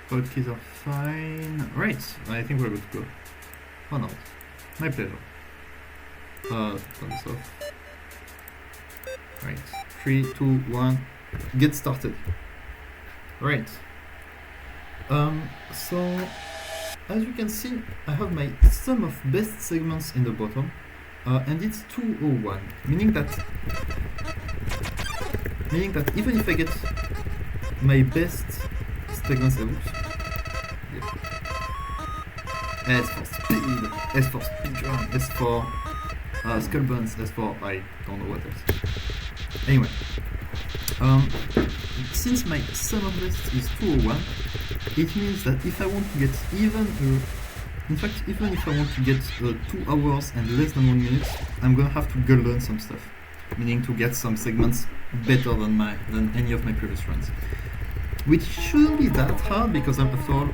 Hotkeys are fine. Right, I think we're good to go. Oh no, my pleasure. Turn this off. Right, 3, 2, 1, get started. Right. So as you can see, I have my sum of best segments in the bottom, and it's 201, meaning that even if I get my best segments, S for speed, S for speedrun, S for skull buns, S for I don't know what else. Anyway, since my sum of best is 201, it means that if I want to get even if I want to get 2 hours and less than 1 minute, I'm gonna have to learn some stuff, meaning to get some segments better than any of my previous runs, which shouldn't be that hard because after all,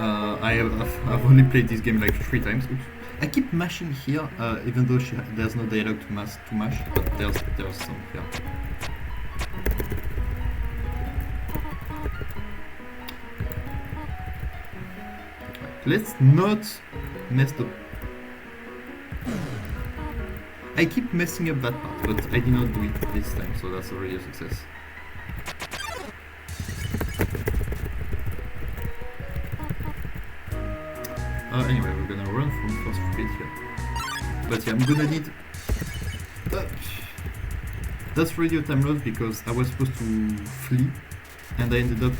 I've only played this game like 3 times. Oops. I keep mashing here, even though there's no dialogue to mash, but there's some here. Let's not mess up. I keep messing up that part, but I did not do it this time, so that's already a success. Anyway, we're gonna run from first speed here. But yeah, I'm gonna need... That's radio time loss because I was supposed to flee, and I ended up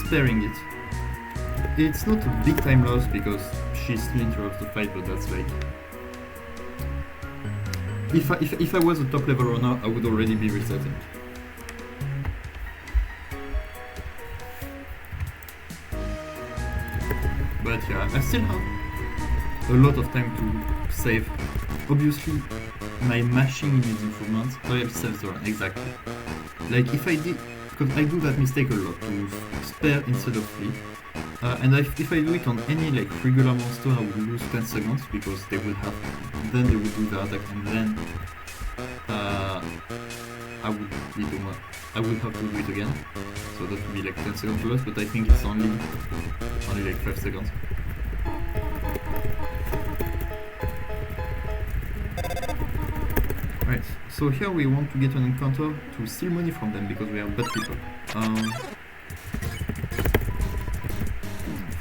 sparing it. It's not a big time loss because she still interrupts the fight, but that's like... If I was a top level runner, I would already be resetting. But yeah, I still have a lot of time to save. Obviously, my mashing needs improvements. Oh yeah, saves the run, exactly. Like if I did, because I do that mistake a lot, to spare instead of flee. And if I do it on any like regular monster, I would lose 10 seconds because they would do the attack, and then I would have to do it again. So that would be like 10 seconds loss, but I think it's only like 5 seconds. Right, so here we want to get an encounter to steal money from them because we are bad people.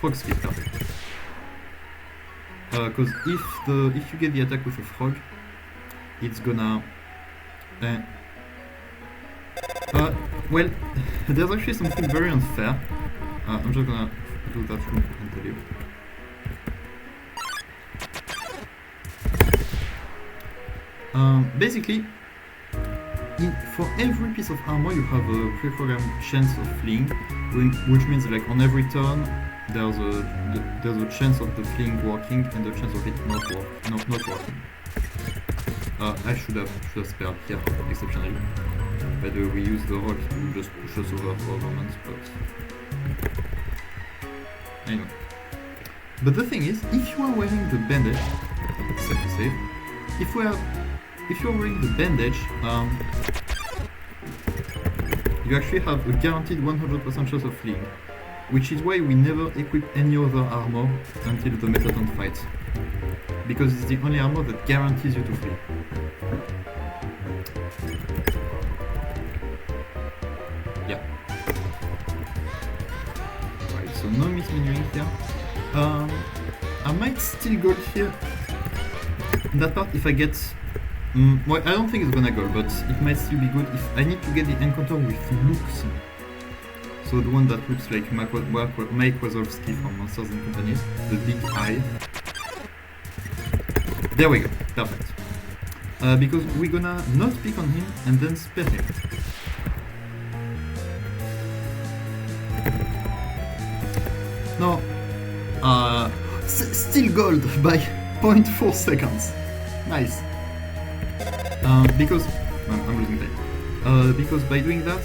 Frog speed, perfect. Because if you get the attack with a frog, it's gonna... well, there's actually something very unfair. I'm just gonna do that room and tell you. Basically, for every piece of armor you have a pre-programmed chance of fleeing, which means like on every turn there's a chance of the fleeing working and a chance of it not working. I should have spared here exceptionally. By the way, we use the rock to just push us over for a moment, but anyway. But the thing is, if you are wearing the bandage, safe to save. If you're wearing the bandage, you actually have a guaranteed 100% chance of fleeing, which is why we never equip any other armor until the Metaton fight, because it's the only armor that guarantees you to flee. Yeah. Right, so no mismenuing here. I might still go here in that part if I get... well, I don't think it's gonna go, but it might still be good if I need to get the encounter with looks. So the one that looks like Mike Wazowski from Monsters and Companies, the big eye. There we go, perfect. Because we're gonna not pick on him and then spare him. No, still gold by 0.4 seconds. Nice. Because I'm losing time. Because by doing that,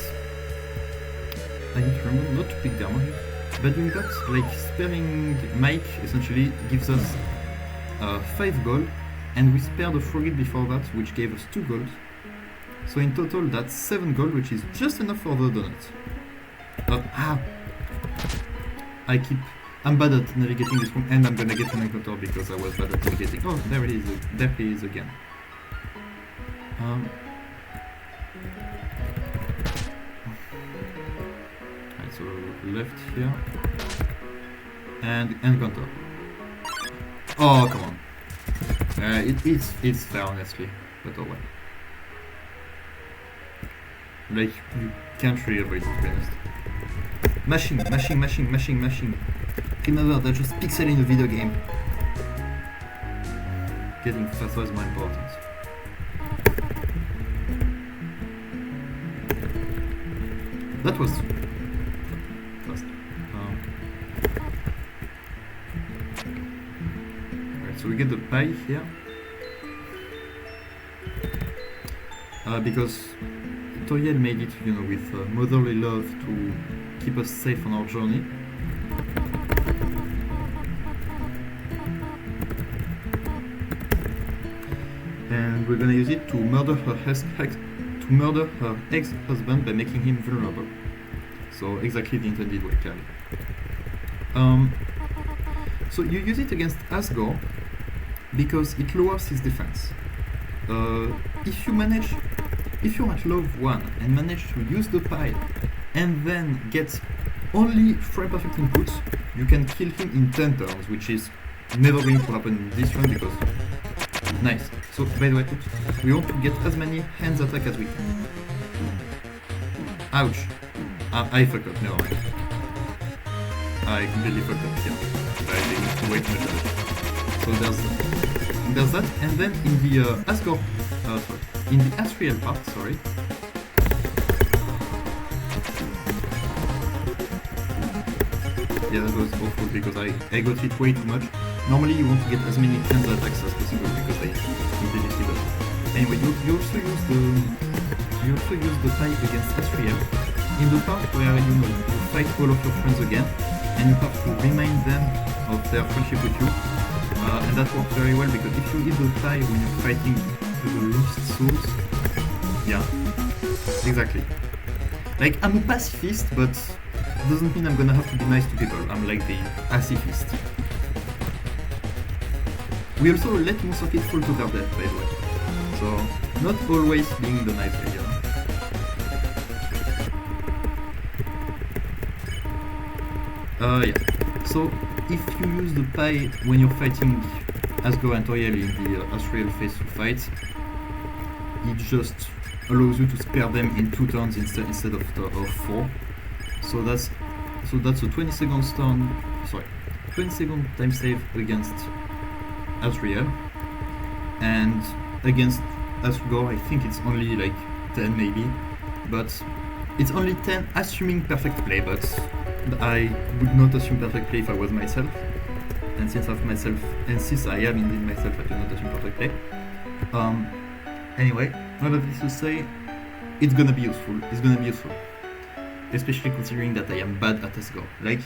I need to remember not to pick the armor here. By doing that, like sparing Mike essentially gives us 5 gold, and we spared the froggy before that, which gave us 2 gold. So in total, that's 7 gold, which is just enough for the donut. I'm bad at navigating this room, and I'm gonna get an encounter because I was bad at navigating. Oh, there it is. There he is again. Right, so left here. And encounter. Oh, come on. It's fair, honestly. But alright. Like, you can't really avoid it, to be honest. Mashing. Remember, that's just pixel in a video game. Getting faster is more important. That was fast. Right, so we get the pie here. Because Toriel made it, you know, with motherly love to keep us safe on our journey. And we're gonna use it to murder her ex-husband by making him vulnerable. So exactly the intended way, clearly. So you use it against Asgore because it lowers his defense. If you're at level 1 and manage to use the pile and then get only frame perfect inputs, you can kill him in 10 turns, which is never going to happen in this run because nice. So by the way, we want to get as many hands attack as we can. Ouch. I fucked up, never mind. I completely fucked up here. I didn't wait much damage. So there's that, and then in the Asgore, in the Asriel part, sorry. Yeah, that was awful because I got hit way too much. Normally you want to get as many hands attacks as possible because they completely see that. Anyway, you also use the fight against Asriel in the part where you fight all of your friends again, and you have to remind them of their friendship with you. And that works very well because if you hit the tie when you're fighting the lost souls, yeah, exactly. Like, I'm a pacifist, but doesn't mean I'm gonna have to be nice to people. I'm like the pacifist. We also let most of it fall to their death, by the way. So, not always being the nice guy, yeah. So, if you use the pie when you're fighting Asgore and Toriel in the Asriel phase 2 fight, it just allows you to spare them in 2 turns instead of 4. So that's a 20 second time save against Asriel, and against Asgore I think it's only like 10 maybe, but it's only 10 assuming perfect play, but I would not assume perfect play if I was myself, and since I am indeed myself, I do not assume perfect play. Anyway, all of this to say, it's gonna be useful, especially considering that I am bad at Asgore. Like,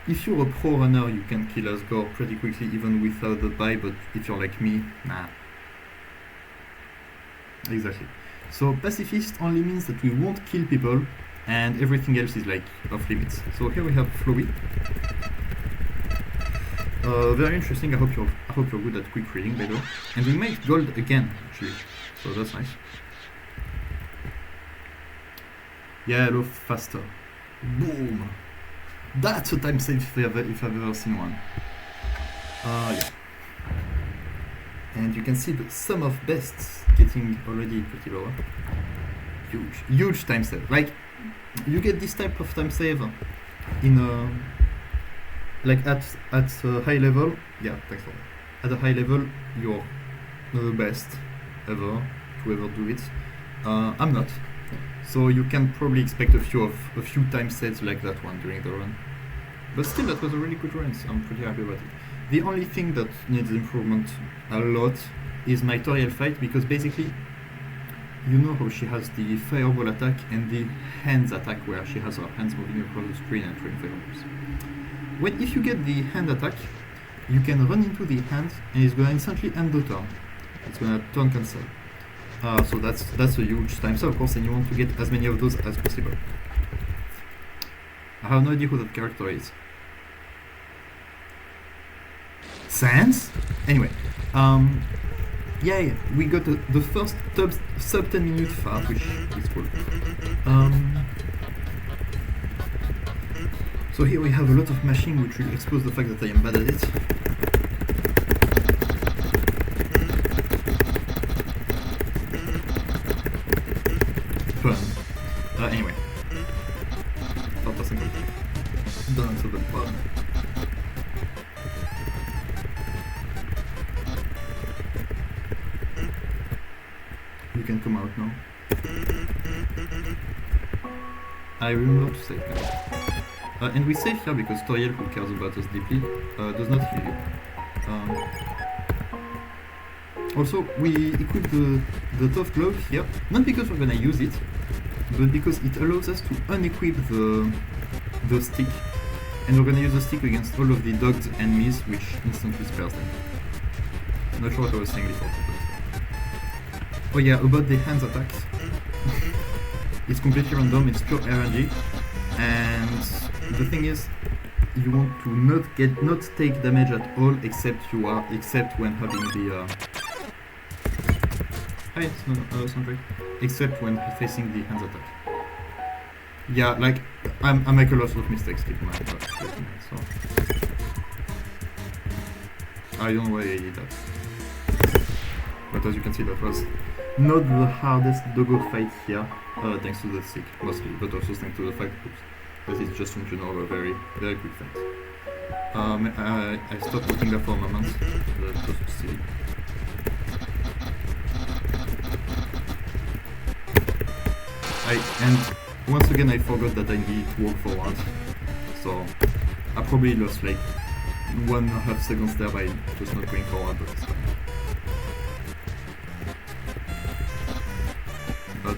if you're a pro runner, you can kill Asgore pretty quickly even without the buy, but if you're like me, nah. Exactly. So pacifist only means that we won't kill people, and everything else is like off limits. So here we have Flowey. Very interesting. I hope you're good at quick reading, by the way. And we made gold again, actually. So that's nice. Yellow faster. Boom. That's a time save if I've ever seen one. Yeah. And you can see the sum of bests getting already pretty low. Huge time save. Like, you get this type of time save in like at a high level. Yeah, thanks for that. At a high level, you're the best ever to ever do it. I'm not. So you can probably expect a few time saves like that one during the run. But still, that was a really good run, so I'm pretty happy about it. The only thing that needs improvement a lot is my Toriel fight, because basically, you know how she has the fireball attack and the hands attack where she has her hands moving across the screen and throwing fireballs. If you get the hand attack, you can run into the hand and it's going to instantly end the turn. It's going to turn cancel. So that's a huge time save, of course, and you want to get as many of those as possible. I have no idea who that character is. Sans? Anyway, yeah, we got the first sub 10 minute fart, which is cool. So here we have a lot of mashing, which will expose the fact that I am bad at it. Fun. Anyway. Thought was simple. Don't answer the button. You can come out now. I remember to save now. And we save here because Toriel, who cares about us deeply, does not heal you. Also, we equip the tough glove here, not because we're gonna use it, but because it allows us to unequip the stick. And we're gonna use the stick against all of the dogged enemies, which instantly spares them. Not sure what I was saying before. Oh yeah, about the hands attacks. It's completely random, it's pure RNG. And the thing is, you want to not take damage at all except when having the hi, it's not soundtrack. Except when facing the hands attack. Yeah, like I make a lot of mistakes keep in mind, so I don't know why I did that. But as you can see, that was not the hardest doggo fight here, thanks to the stick mostly, but also thanks to the fact that it's just in general a very, very quick fight. I stopped looking there for a moment, just silly. And once again I forgot that I need to walk forward, so I probably lost like 1.5 seconds there by just not going forward, but it's fine.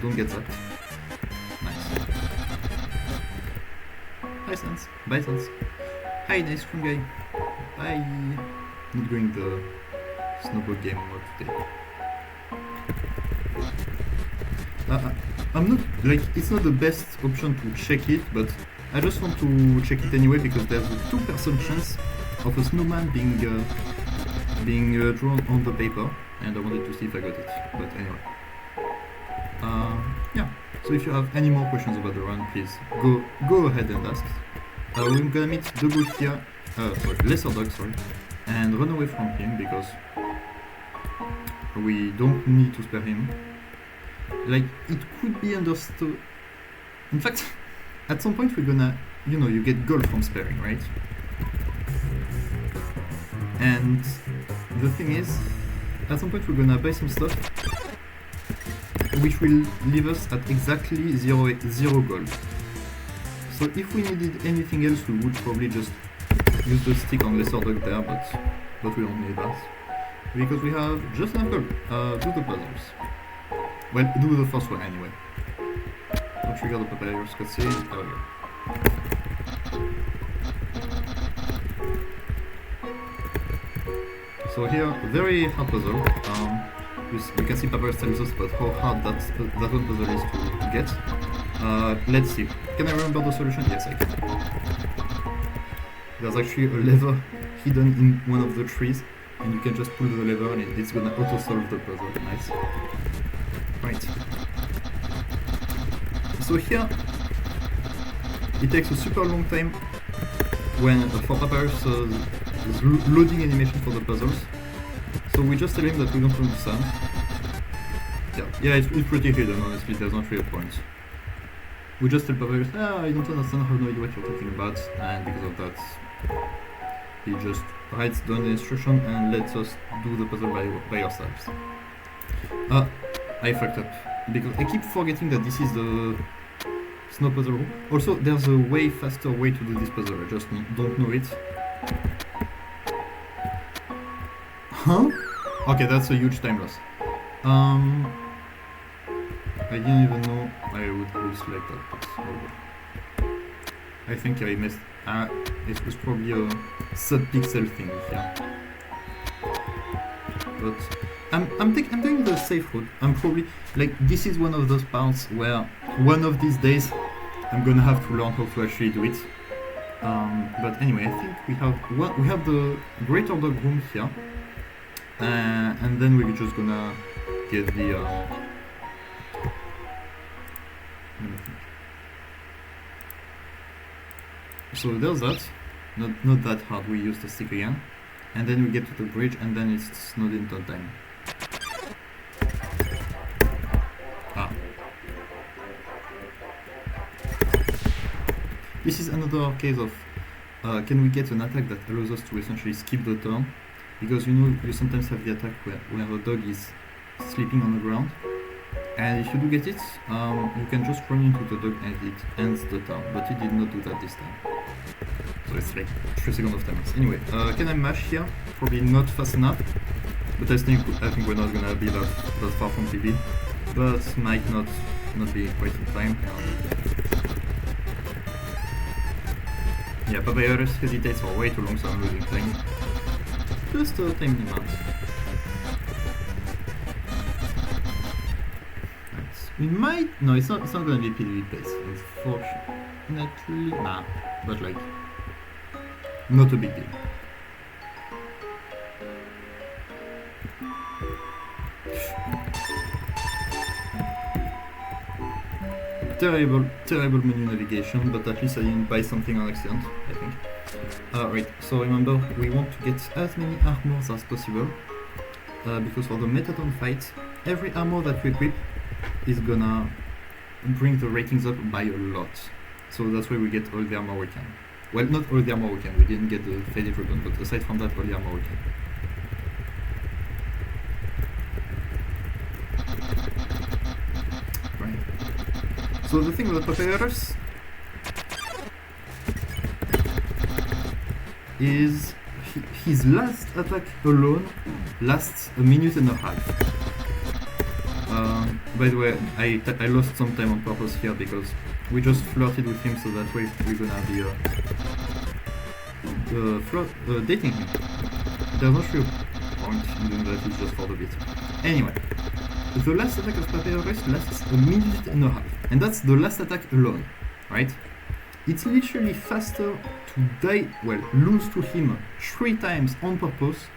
Don't get zapped. Nice. Hi Sans. Bye Sans. Hi nice cream guy. Bye. Not going the snowball game mode today. I'm not, like, it's not the best option to check it, but I just want to check it anyway because there's a 2% chance of a snowman being drawn on the paper, and I wanted to see if I got it, but anyway. Yeah, so if you have any more questions about the run, please go ahead and ask. We're gonna meet Doggo here, Lesser Dog, sorry, and run away from him because we don't need to spare him. Like, it could be understood. In fact, at some point we're gonna, you get gold from sparing, right? And the thing is, at some point we're gonna buy some stuff which will leave us at exactly zero gold. So if we needed anything else, we would probably just use the stick on Lesser Dog there, but we don't need that. Because we have just enough gold. Do the puzzles. Well, do the first one anyway. Don't trigger the papyrus cutscene. There we go. So here, very hard puzzle. You can see Papyrus tells us about how hard that one puzzle is to get. Let's see. Can I remember the solution? Yes, I can. There's actually a lever hidden in one of the trees, and you can just pull the lever and it's gonna auto-solve the puzzle. Nice. Right. So here, it takes a super long time for Papyrus' loading animation for the puzzles. So we just tell him that we don't understand. Yeah, it's pretty hidden, honestly, there's not really a point. We just tell Papyrus, I don't understand, I have no idea what you're talking about, and because of that, he just writes down the instruction and lets us do the puzzle by ourselves. I fucked up, because I keep forgetting that this is the snow puzzle. Also, there's a way faster way to do this puzzle, I just don't know it. Huh? Okay, that's a huge time loss. I didn't even know I would select that, but oh. I think I missed. It was probably a sub-pixel thing here. But I'm taking the safe route. I'm probably, like, this is one of those parts where one of these days I'm gonna have to learn how to actually do it. But anyway, I think we have the Great Order room here, and then we're just gonna get the. Let me think. So there's that. Not that hard. We use the stick again, and then we get to the bridge, and then it's not in time. This is another case of can we get an attack that allows us to essentially skip the turn, because you sometimes have the attack where the dog is sleeping on the ground, and if you do get it, you can just run into the dog and it ends the turn, but it did not do that this time. So it's like 3 seconds of time. Anyway, can I mash here? Probably not fast enough, but I think we're not gonna be that far from PB, but might not be quite in time. Yeah, Papyrus hesitates for way too long, so I'm losing time. Just a time amount. We might... No, it's not gonna be PvP place, unfortunately. Nah, but like... not a big deal. Terrible menu navigation, but at least I didn't buy something on accident, I think. Right, so remember, we want to get as many armors as possible, because for the Metaton fight, every armor that we equip is gonna bring the ratings up by a lot. So that's why we get all the armor we can. Well, not all the armor we can, we didn't get the faded ribbon, but aside from that, all the armor we can. So the thing with Papyrus is his last attack alone lasts a minute and a half. By the way, I lost some time on purpose here because we just flirted with him, so that way we're gonna be dating him. There's no real point in doing that, it's just for the bit. Anyway. The last attack of Papyrus lasts a minute and a half, and that's the last attack alone, right? It's literally faster to die, well, lose to him 3 times on purpose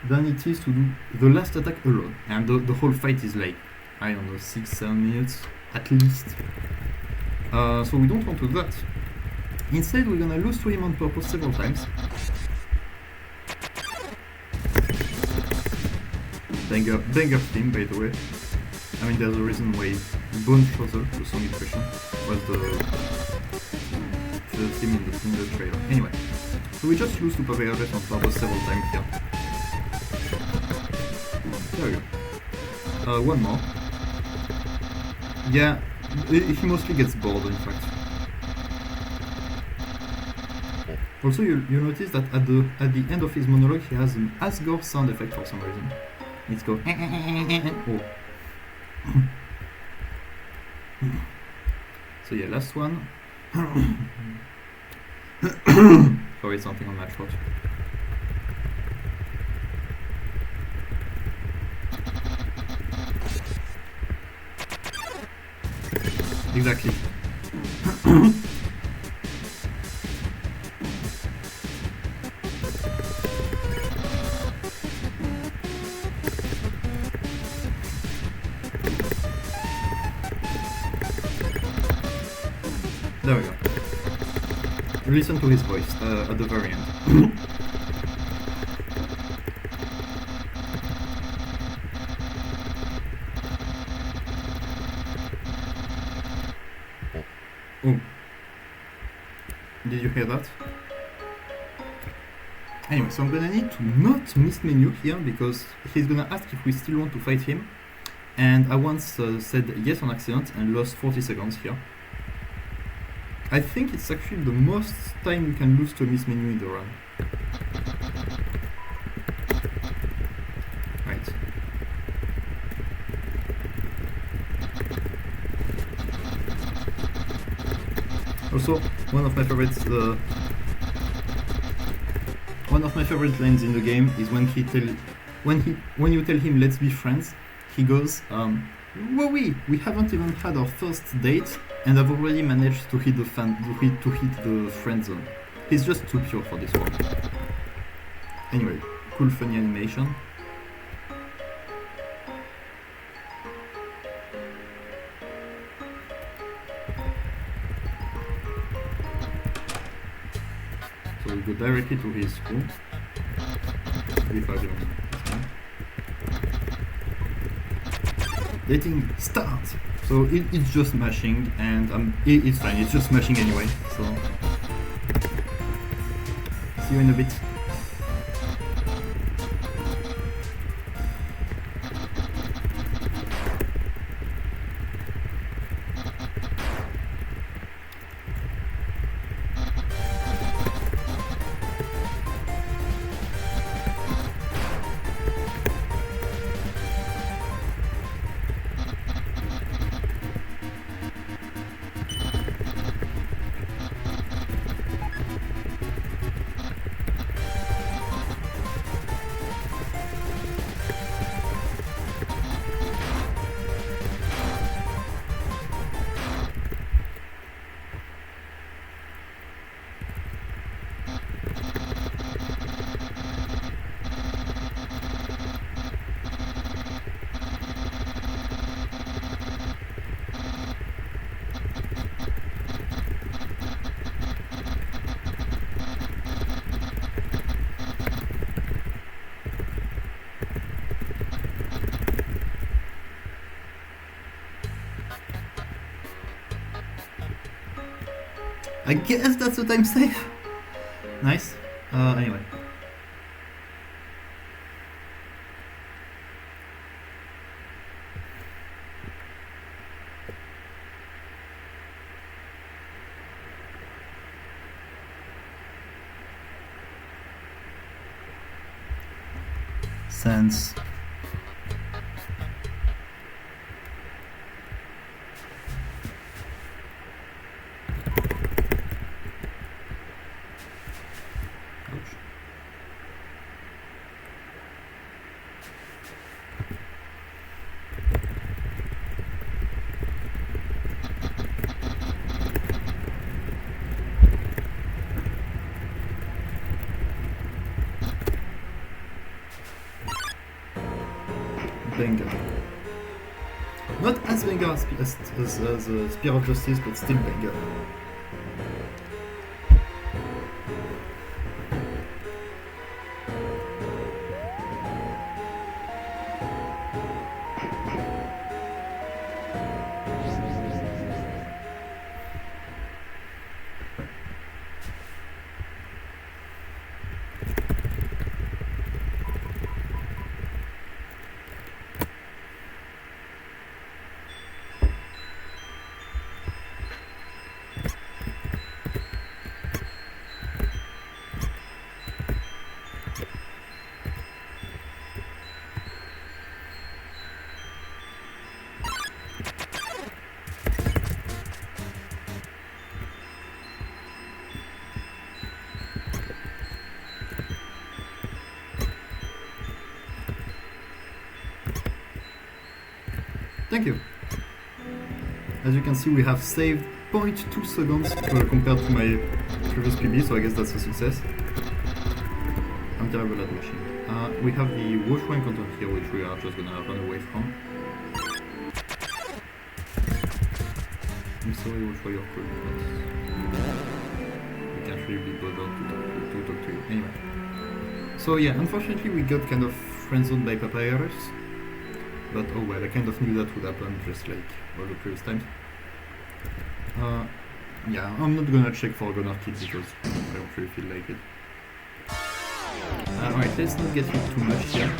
than it is to do the last attack alone. And the whole fight is like, I don't know, 6-7 minutes at least. So we don't want to do that. Instead, we're gonna lose to him on purpose several times. Banger theme, by the way. I mean, there's a reason why Bone Puzzle, the song in question, was the theme in the trailer. Anyway, so we just lose to Papyrus on purpose several times here. There we go. One more. Yeah, he mostly gets bored, in fact. Also, you notice that at the end of his monologue, he has an Asgore sound effect for some reason. It's called oh. So yeah, last one. Sorry, something on my throat. Exactly. There we go. Listen to his voice at the very end. Oh. Did you hear that? Anyway, so I'm gonna need to not miss menu here because he's gonna ask if we still want to fight him. And I once said yes on accident and lost 40 seconds here. I think it's actually the most time you can lose to a miss menu in the run. Right. Also, one of my favorite lines in the game is when you tell him let's be friends, he goes, Whoa, we haven't even had our first date, and I've already managed to hit the friend zone. He's just too pure for this one. Anyway, cool funny animation. So we go directly to his room. Dating starts. So it's just smashing, and it's fine. It's just smashing anyway. So see you in a bit. I guess that's the time save. Nice. Anyway. Sense. Banger. Not as banger as Spear of Justice, but still banger. Thank you. As you can see, we have saved 0.2 seconds compared to my previous PB, so I guess that's a success. I'm terrible at washing. We have the wash encounter here, which we are just gonna run away from. I'm sorry, wash for your call, we can't really be bothered to talk to you. Anyway. So yeah, unfortunately we got kind of friendzoned by Papyrus. But oh well, I kind of knew that would happen, just like all the previous times. Yeah, I'm not gonna check for Gunner Kid because I don't really feel like it. Alright, let's not get hit too much here.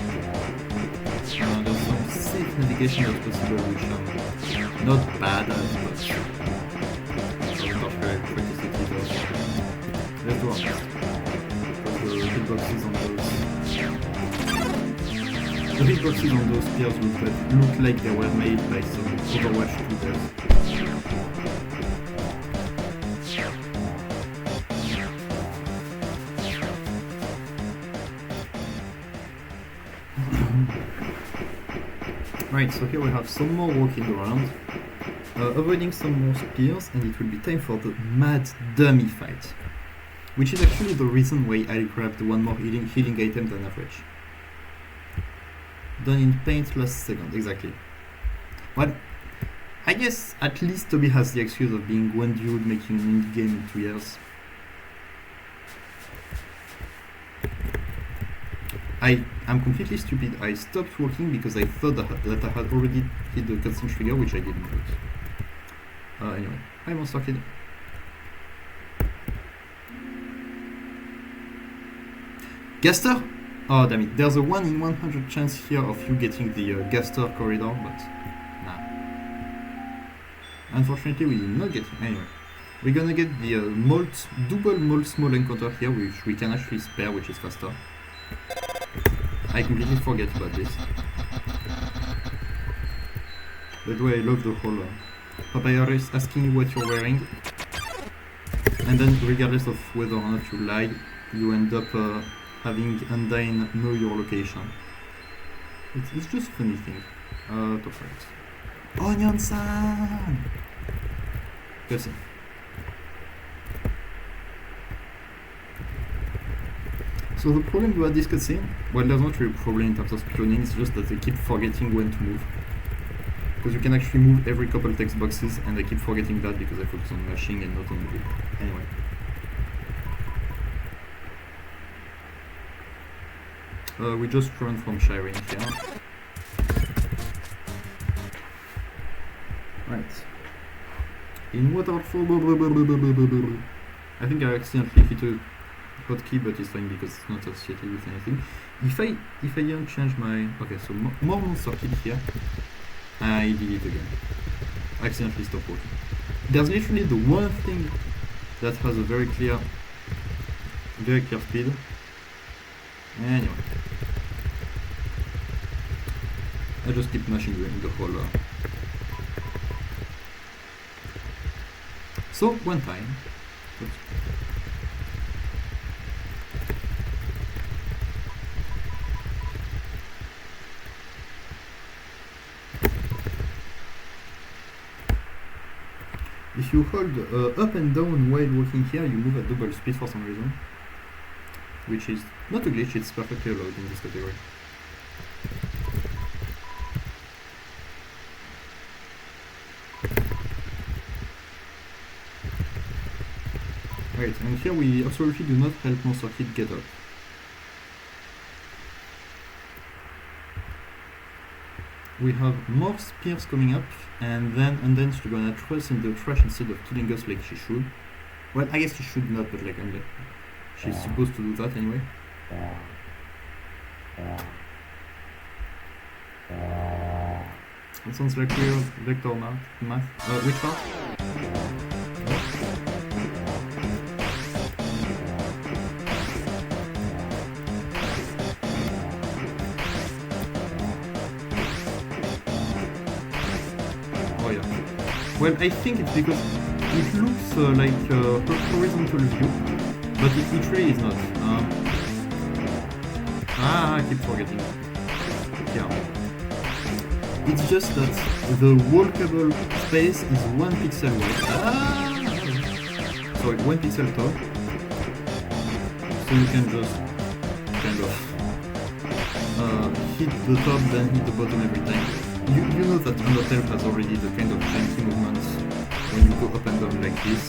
There's some safe navigation that's possible, which I'm not bad at, but not very pretty. Let's do our best. Because the hitboxes on those... The hitboxes on those spears look like they were made by some Overwatch 2 devs. Right, so here we have some more walking around, avoiding some more spears, and it will be time for the mad dummy fight. Which is actually the reason why I grabbed one more healing item than average. Done in paint last second, exactly. Well, I guess at least Toby has the excuse of being one dude making an indie game in 2 years. I'm completely stupid. I stopped walking because I thought that I had already hit the cutscene trigger, which I didn't do. Anyway, hi Monster Kid. Gaster? Oh damn it, there's a 1 in 100 chance here of you getting the Gaster corridor, but nah. Unfortunately we did not get it. Anyway, we're gonna get the double molt small encounter here, which we can actually spare, which is faster. I completely forget about this. By the way, I love the whole Papyrus asking you what you're wearing, and then regardless of whether or not you lie, you end up having Undyne know your location. It's just a funny thing. Top right. Onion-san! Cutscene. So the problem with this cutscene, well, there's not really a problem in terms of speedrunning, it's just that I keep forgetting when to move. Because you can actually move every couple text boxes, and I keep forgetting that because I focus on mashing and not on moving. Anyway. We just run from Shireen here. Right. In waterfall. I think I accidentally hit a hotkey, but it's fine because it's not associated with anything. If I didn't change my... Okay, so more monster kid here. I did it again. I accidentally stopped walking. There's literally the one thing that has a very clear speed. Anyway. I just keep mashing during the whole... So, one time... Oops. If you hold up and down while walking here, you move at double speed for some reason. Which is not a glitch, it's perfectly allowed in this category. Right, and here we absolutely do not help Monster Kid get up. We have more spears coming up, and then she's gonna toss in the trash instead of killing us like she should. Well, I guess she should not, but like she's supposed to do that anyway. That sounds like real vector math. Which part? Oh yeah. Well, I think it's because it looks like a horizontal view, but it literally is not. I keep forgetting. Yeah. It's just that the walkable space is 1 pixel wide. Sorry, 1 pixel tall. So you can just kind of hit the top, then hit the bottom every time. You know that Undertale has already the kind of janky movements when you go up and down like this.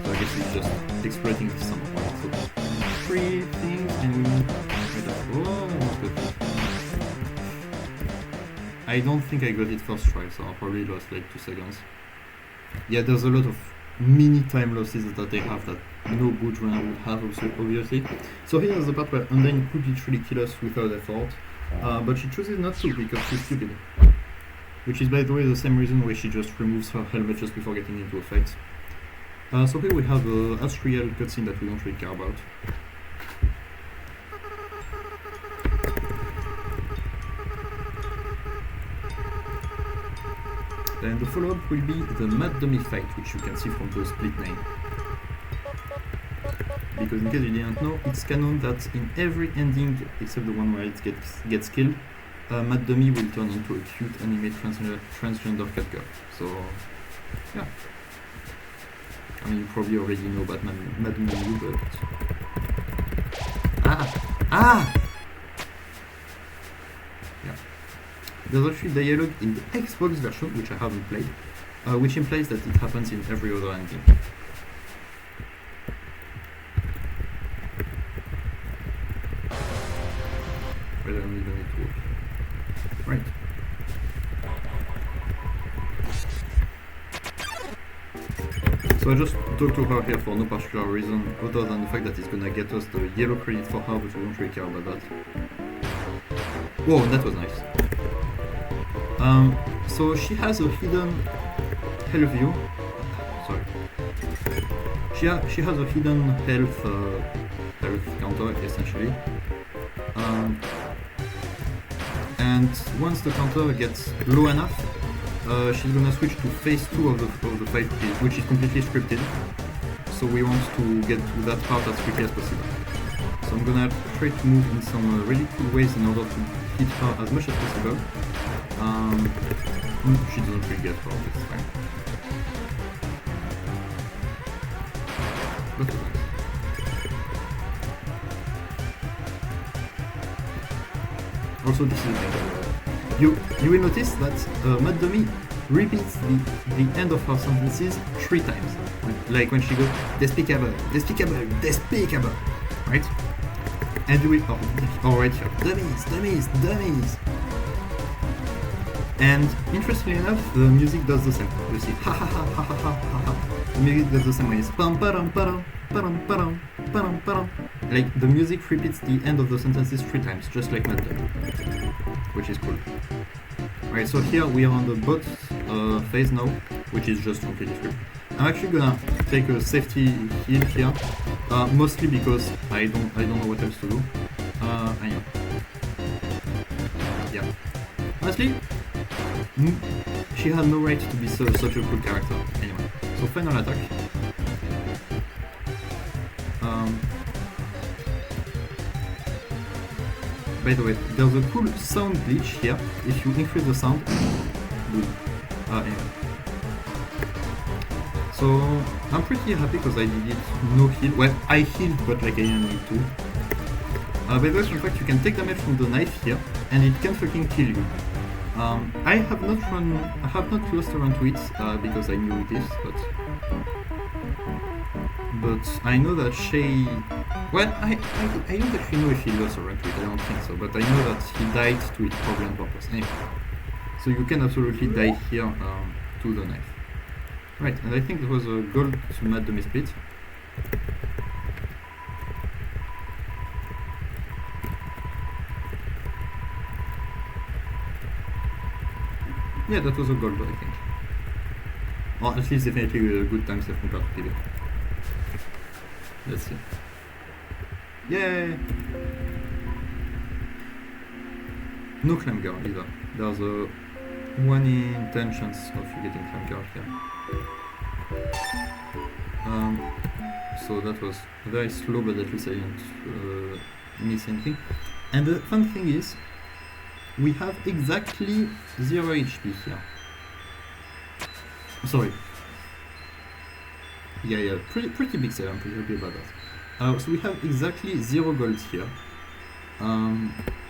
So I guess it's just exploiting this somehow. So 3 things and we I don't think I got it first try, so I probably lost like 2 seconds. Yeah, there's a lot of mini time losses that they have that no good runner would have, obviously. So here's the part where Undyne could literally kill us without effort, but she chooses not to because she's stupid. Which is, by the way, the same reason why she just removes her helmet just before getting into a fight. So here we have a Astral cutscene that we don't really care about. Then the follow-up will be the Mad Dummy fight, which you can see from the split name. Because in case you didn't know, it's canon that in every ending, except the one where it gets killed, Mad Dummy will turn into a cute anime transgender cat girl. So, yeah. I mean, you probably already know about Mad Dummy, but... Ah! Yeah. There's actually dialogue in the Xbox version, which I haven't played, which implies that it happens in every other endgame. But I don't even need to work. Right. So I just talked to her here for no particular reason other than the fact that it's gonna get us the yellow credit for her, but we don't really care about that. Whoa, that was nice. So she has a hidden health view. Sorry. She has a hidden health counter essentially. And once the counter gets low enough, she's gonna switch to phase 2 of the fight, which is completely scripted. So we want to get to that part as quickly as possible. So I'm gonna try to move in some really cool ways in order to hit her as much as possible. She doesn't really get her, it's fine. That's nice. Also, this is like, you will notice that Mad Dummy repeats the end of her sentences 3 times. Like when she goes, despicable, despicable, despicable, right? And you will, right here, dummies, dummies, dummies. And interestingly enough, the music does the same. You see, ha ha ha ha ha ha ha. The music does the same way. It's pam pam pam pam pam pam pam. Like the music repeats the end of the sentences 3 times, just like Mad Dummy, which is cool. Right, so here we are on the bot phase now, which is just completely scripted. I'm actually gonna take a safety heal here, mostly because I don't know what else to do. Anyway. Yeah. Honestly, she had no right to be such a cool character. Anyway, so final attack. By the way, there's a cool sound glitch here. If you increase the sound, anyway. So I'm pretty happy because I did it no heal. Well, I healed, but like I didn't need to. By the way, in fact, you can take damage from the knife here, and it can fucking kill you. I have not lost a run to it because I knew it is, but I know that Shay. Well, I don't actually know if he lost a run to it. I don't think so, but I know that he died to it probably on purpose. Anyway, so you can absolutely die here to the knife. Right, and I think it was a gold to Mad Dummy split. Yeah, that was a gold, I think. Or at least definitely a good time save compared to PB. Let's see. Yay! No clam girl either. There's a 1 in 10 chance of you getting clam girl here. So that was very slow, but at least I didn't miss anything. And the fun thing is, we have exactly 0 HP here. Sorry. Yeah, pretty big save, I'm pretty happy about that. So we have exactly 0 gold here.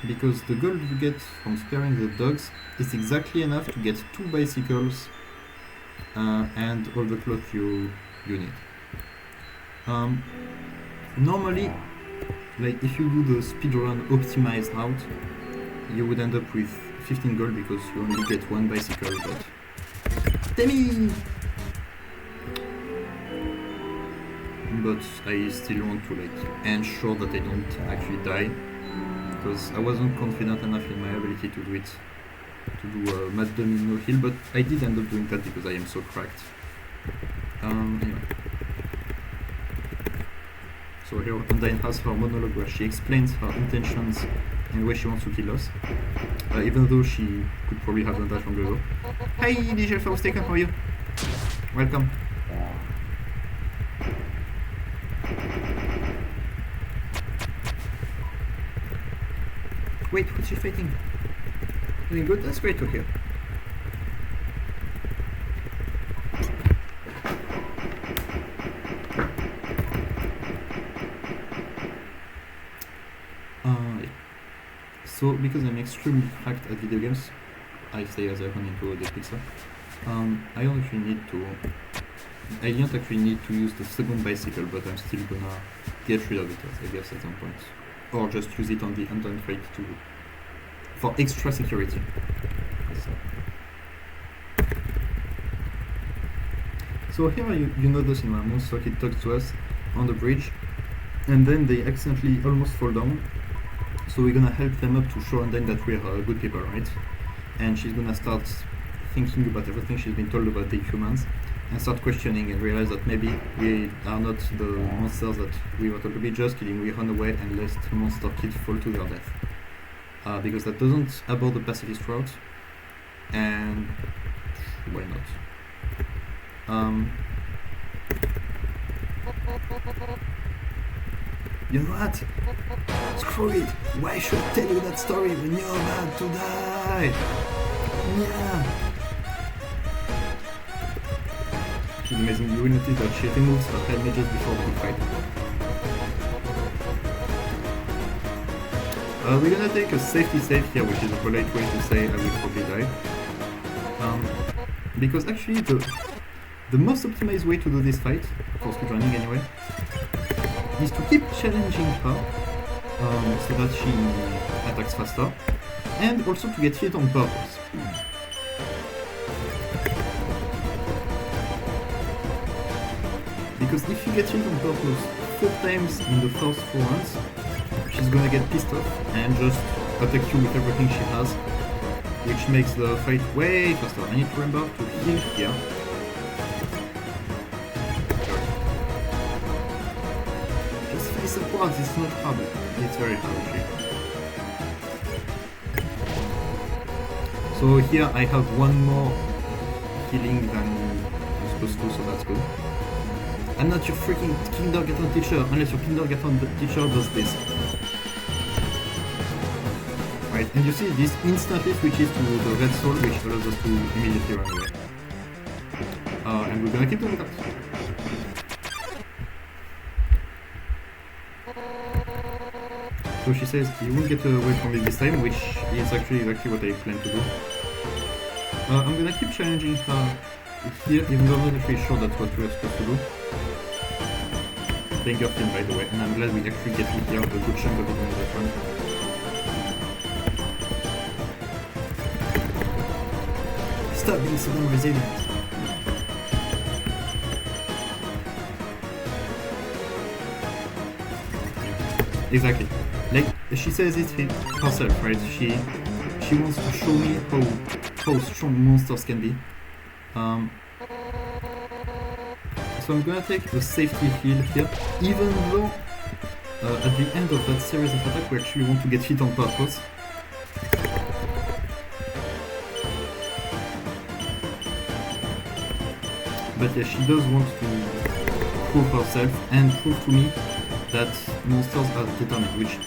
Because the gold you get from sparing the dogs is exactly enough to get 2 bicycles and all the clothes you need. Normally, like if you do the speedrun optimized route, you would end up with 15 gold because you only get 1 bicycle, but... Demi! But I still want to like ensure that I don't actually die, because I wasn't confident enough in my ability to do it, to do Mad Dummy no heal, but I did end up doing that because I am so cracked. Anyway. So here Undyne has her monologue where she explains her intentions and why she wants to kill us, even though she could probably have done that long ago. Hi DJ Faustaken, how are you? Welcome. Wait, what's she fighting? Doing good, that's great to hear. Yeah. So, because I'm extremely cracked at video games, I say as I run into the pizza, I don't actually need to... I didn't actually need to use the second bicycle, but I'm still gonna get rid of it, I guess, at some point. Or just use it on the Undertale for extra security. So here you notice in my monster kid talks to us on the bridge, and then they accidentally almost fall down. So we're gonna help them up to show Undyne that we're good people, right? And she's gonna start thinking about everything she's been told about the humans, and start questioning and realize that maybe we are not the monsters that we were told to be. Just kidding, we run away and let monster kids fall to their death. Because that doesn't abort the pacifist route, and why not? You know what? Screw it! Why should I tell you that story when you're about to die? Yeah! She's amazing. You will notice that she removes her helmet just before the fight. We're gonna take a safety save here, which is a polite way to say I will probably die. Because actually the most optimized way to do this fight, for speedrunning anyway, is to keep challenging her so that she attacks faster, and also to get hit on purpose. Because if you get hit on purpose 4 times in the first 4 rounds, she's gonna get pissed off and just attack you with everything she has, which makes the fight way faster. I need to remember to heal here. Just face upwards, it's not hard. It's very hard actually. So here I have one more healing than I'm supposed to, so that's good. I'm not your freaking kindergarten teacher, unless your kindergarten teacher does this. Right, and you see this instantly switches to the red soul, which allows us to immediately run away. And we're gonna keep doing that. So she says, you won't get away from me this time, which is actually exactly what I plan to do. I'm gonna keep challenging her here, even though I'm not actually sure that's what we're supposed to do. Thank your team, by the way, and I'm glad we actually get to hear a good chunk of it in that one. Stop being so damn resilient. Exactly. Like she says it herself, right? She wants to show me how strong monsters can be. So I'm gonna take the safety heal here, even though at the end of that series of attacks we actually want to get hit on purpose. But yeah, she does want to prove herself and prove to me that monsters are determined, which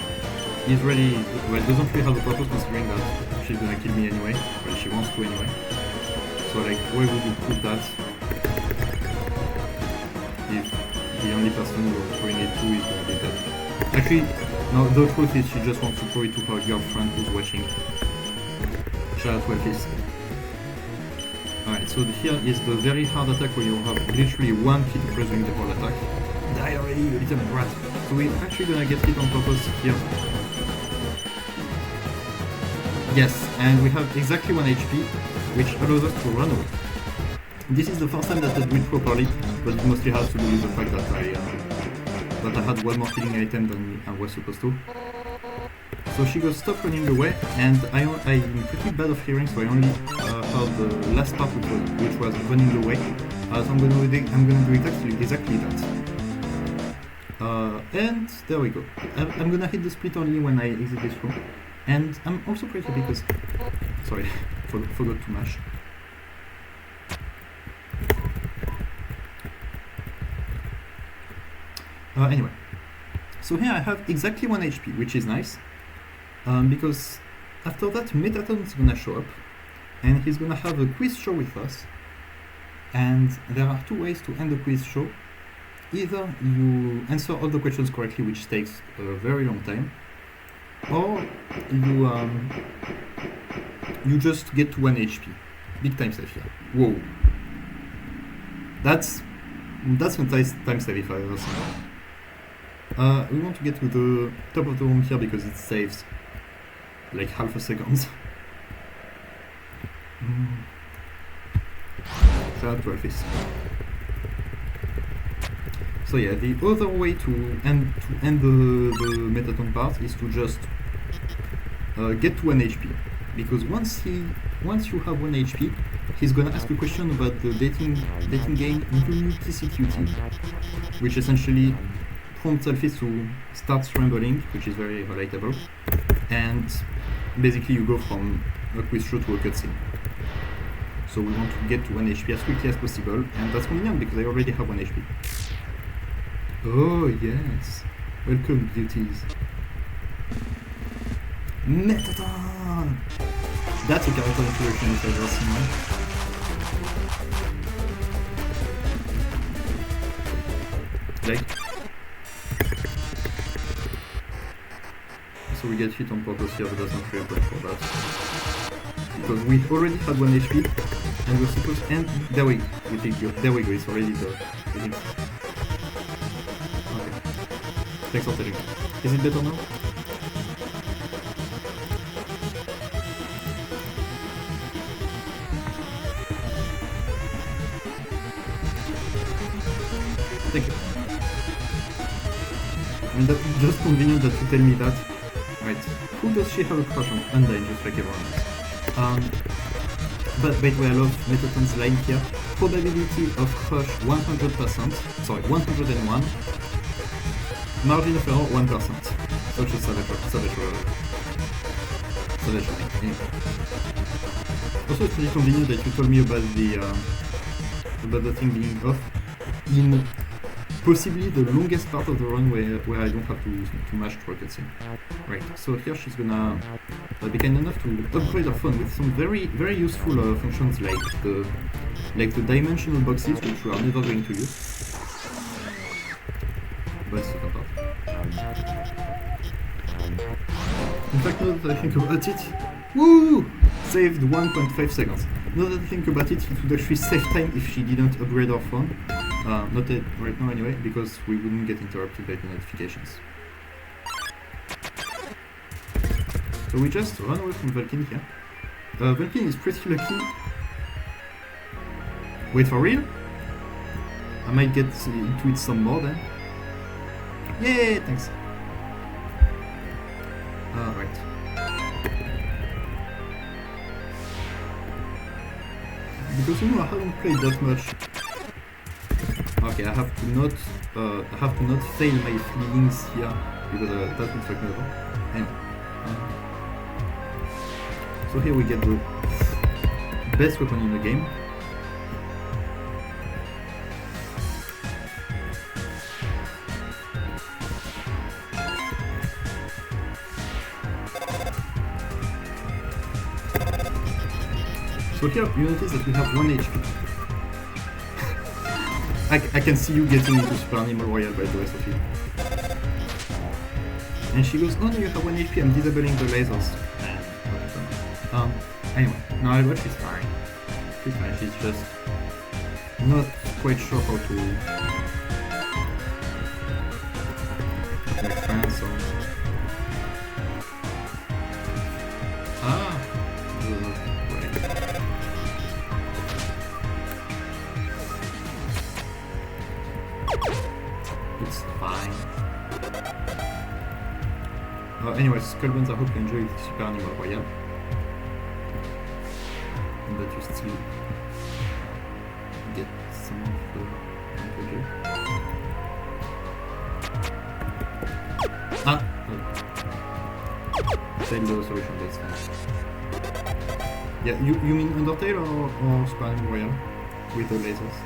is really, well, doesn't really have a purpose considering that she's gonna kill me anyway, well, she wants to anyway. So like, why would you prove that if the only person you're proving it to is gonna be dead? Actually, no, the truth is she just wants to prove it to her girlfriend who's watching. Shout out Welfis. Alright, so here is the very hard attack where you have literally one hit press during the whole attack. Die already, you little rat! So we're actually gonna get hit on purpose here. Yes, and we have exactly 1 HP, which allows us to run away. This is the first time that I do it properly, but it mostly has to do with the fact that I had one more healing item than I was supposed to. So she goes, stop running away, and I'm pretty bad of hearing, so I only heard the last part which was running away. So I'm gonna do exactly that. And there we go. I'm gonna hit the split only when I exit this room. And I'm also pretty happy because... Sorry, forgot to mash. Anyway. So here I have exactly 1 HP, which is nice. Because After that, Metaton's gonna show up, and he's gonna have a quiz show with us. And there are two ways to end the quiz show. Either you answer all the questions correctly, which takes a very long time, or you just get to 1 HP. Big time save here. Whoa. That's a nice time save if I ever seen it. We want to get to the top of the room here because it saves like half a second. Shout out to Alphys. So yeah, the other way to end the Metaton part is to just get to 1 HP. Because once you have 1 HP, he's gonna ask a question about the dating game Unicity, which essentially prompts Alphys to start scrambling, which is very relatable. And basically you go from a quiz show to a cutscene. So we want to get to 1 HP as quickly as possible, and that's convenient because I already have 1 HP. Oh yes, welcome beauties. Metaton! That's a character introduction if I've ever seen one. Like, so we get hit on purpose here, but that's not really good for that. Because we already had 1 HP, and we're supposed to end. There we go, it's already the thing. Okay. Thanks for telling me. Is it better now? Thank you. And that's just convenient that you tell me that. Right. Who does she have a crush on? Undyne, just like everyone else. But by the way, I love Metaton's line here. Probability of crush 100%. Sorry, 101. Margin of error 1%. Such a savage line. Anyway. Also, it's really convenient that you told me about the thing being off in possibly the longest part of the run where I don't have to mash through a cutscene. Right, so here she's gonna be kind enough to upgrade her phone with some very, very useful functions like the dimensional boxes, which we are never going to use. But it's the part. In fact, now that I think about it, woo! Saved 1.5 seconds. Now that I think about it, it would actually save time if she didn't upgrade her phone. Not right now anyway, because we wouldn't get interrupted by the notifications. So we just run away from Vulcan here. Vulcan is pretty lucky. Wait, for real? I might get into it some more then. Yay, thanks. Right. Because I haven't played that much. Okay, I have to not fail my feelings here because that would fuck me over. Anyway. So here we get the best weapon in the game. So here you notice that we have 1 HP. I can see you getting into Super Animal Royale by the way, Sophie. And she goes, oh no, you have 1 HP, I'm disabling the lasers. Anyway, no, I watch she's fine. She's fine, she's just not quite sure how to make friends or... Right. It's fine. Anyways, Skullbones, I hope you enjoyed Super Animal Royale. And that you still get some of the joy. Same the solution, that's fine. Yeah, you mean Undertale or Super Animal Royale? With the lasers?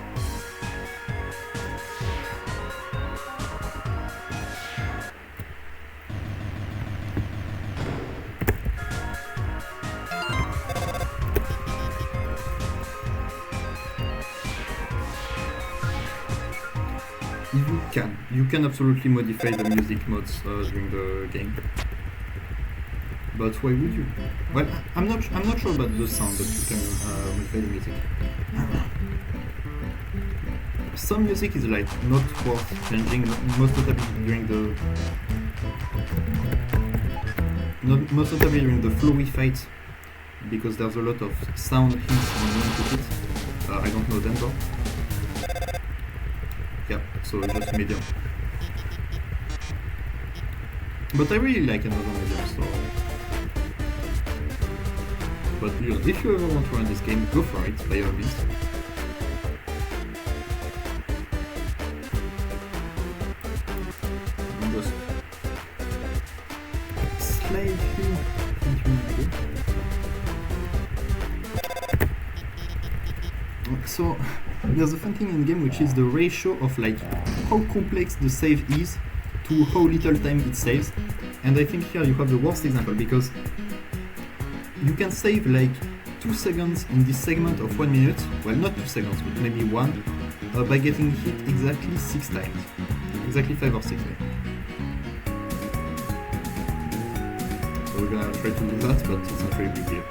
you can absolutely modify the music modes during the game. But why would you? Well, I'm not sure about the sound, but you can modify the music. Some music is like not worth changing, most notably during the flowy fight, because there's a lot of sound hints when you input it. I don't know them though. Yeah, so just medium. But I really like another medium, so. But you know, if you ever want to run this game, go for it, by all means. I'm just slightly continuing. So there's a fun thing in the game, which is the ratio of like how complex the save is to how little time it saves. And I think here you have the worst example, because you can save like 2 seconds in this segment of 1 minute, well not 2 seconds, but maybe 1, by getting hit exactly 6 times. Exactly 5 or 6 times. So we're gonna try to do that, but it's not really big deal.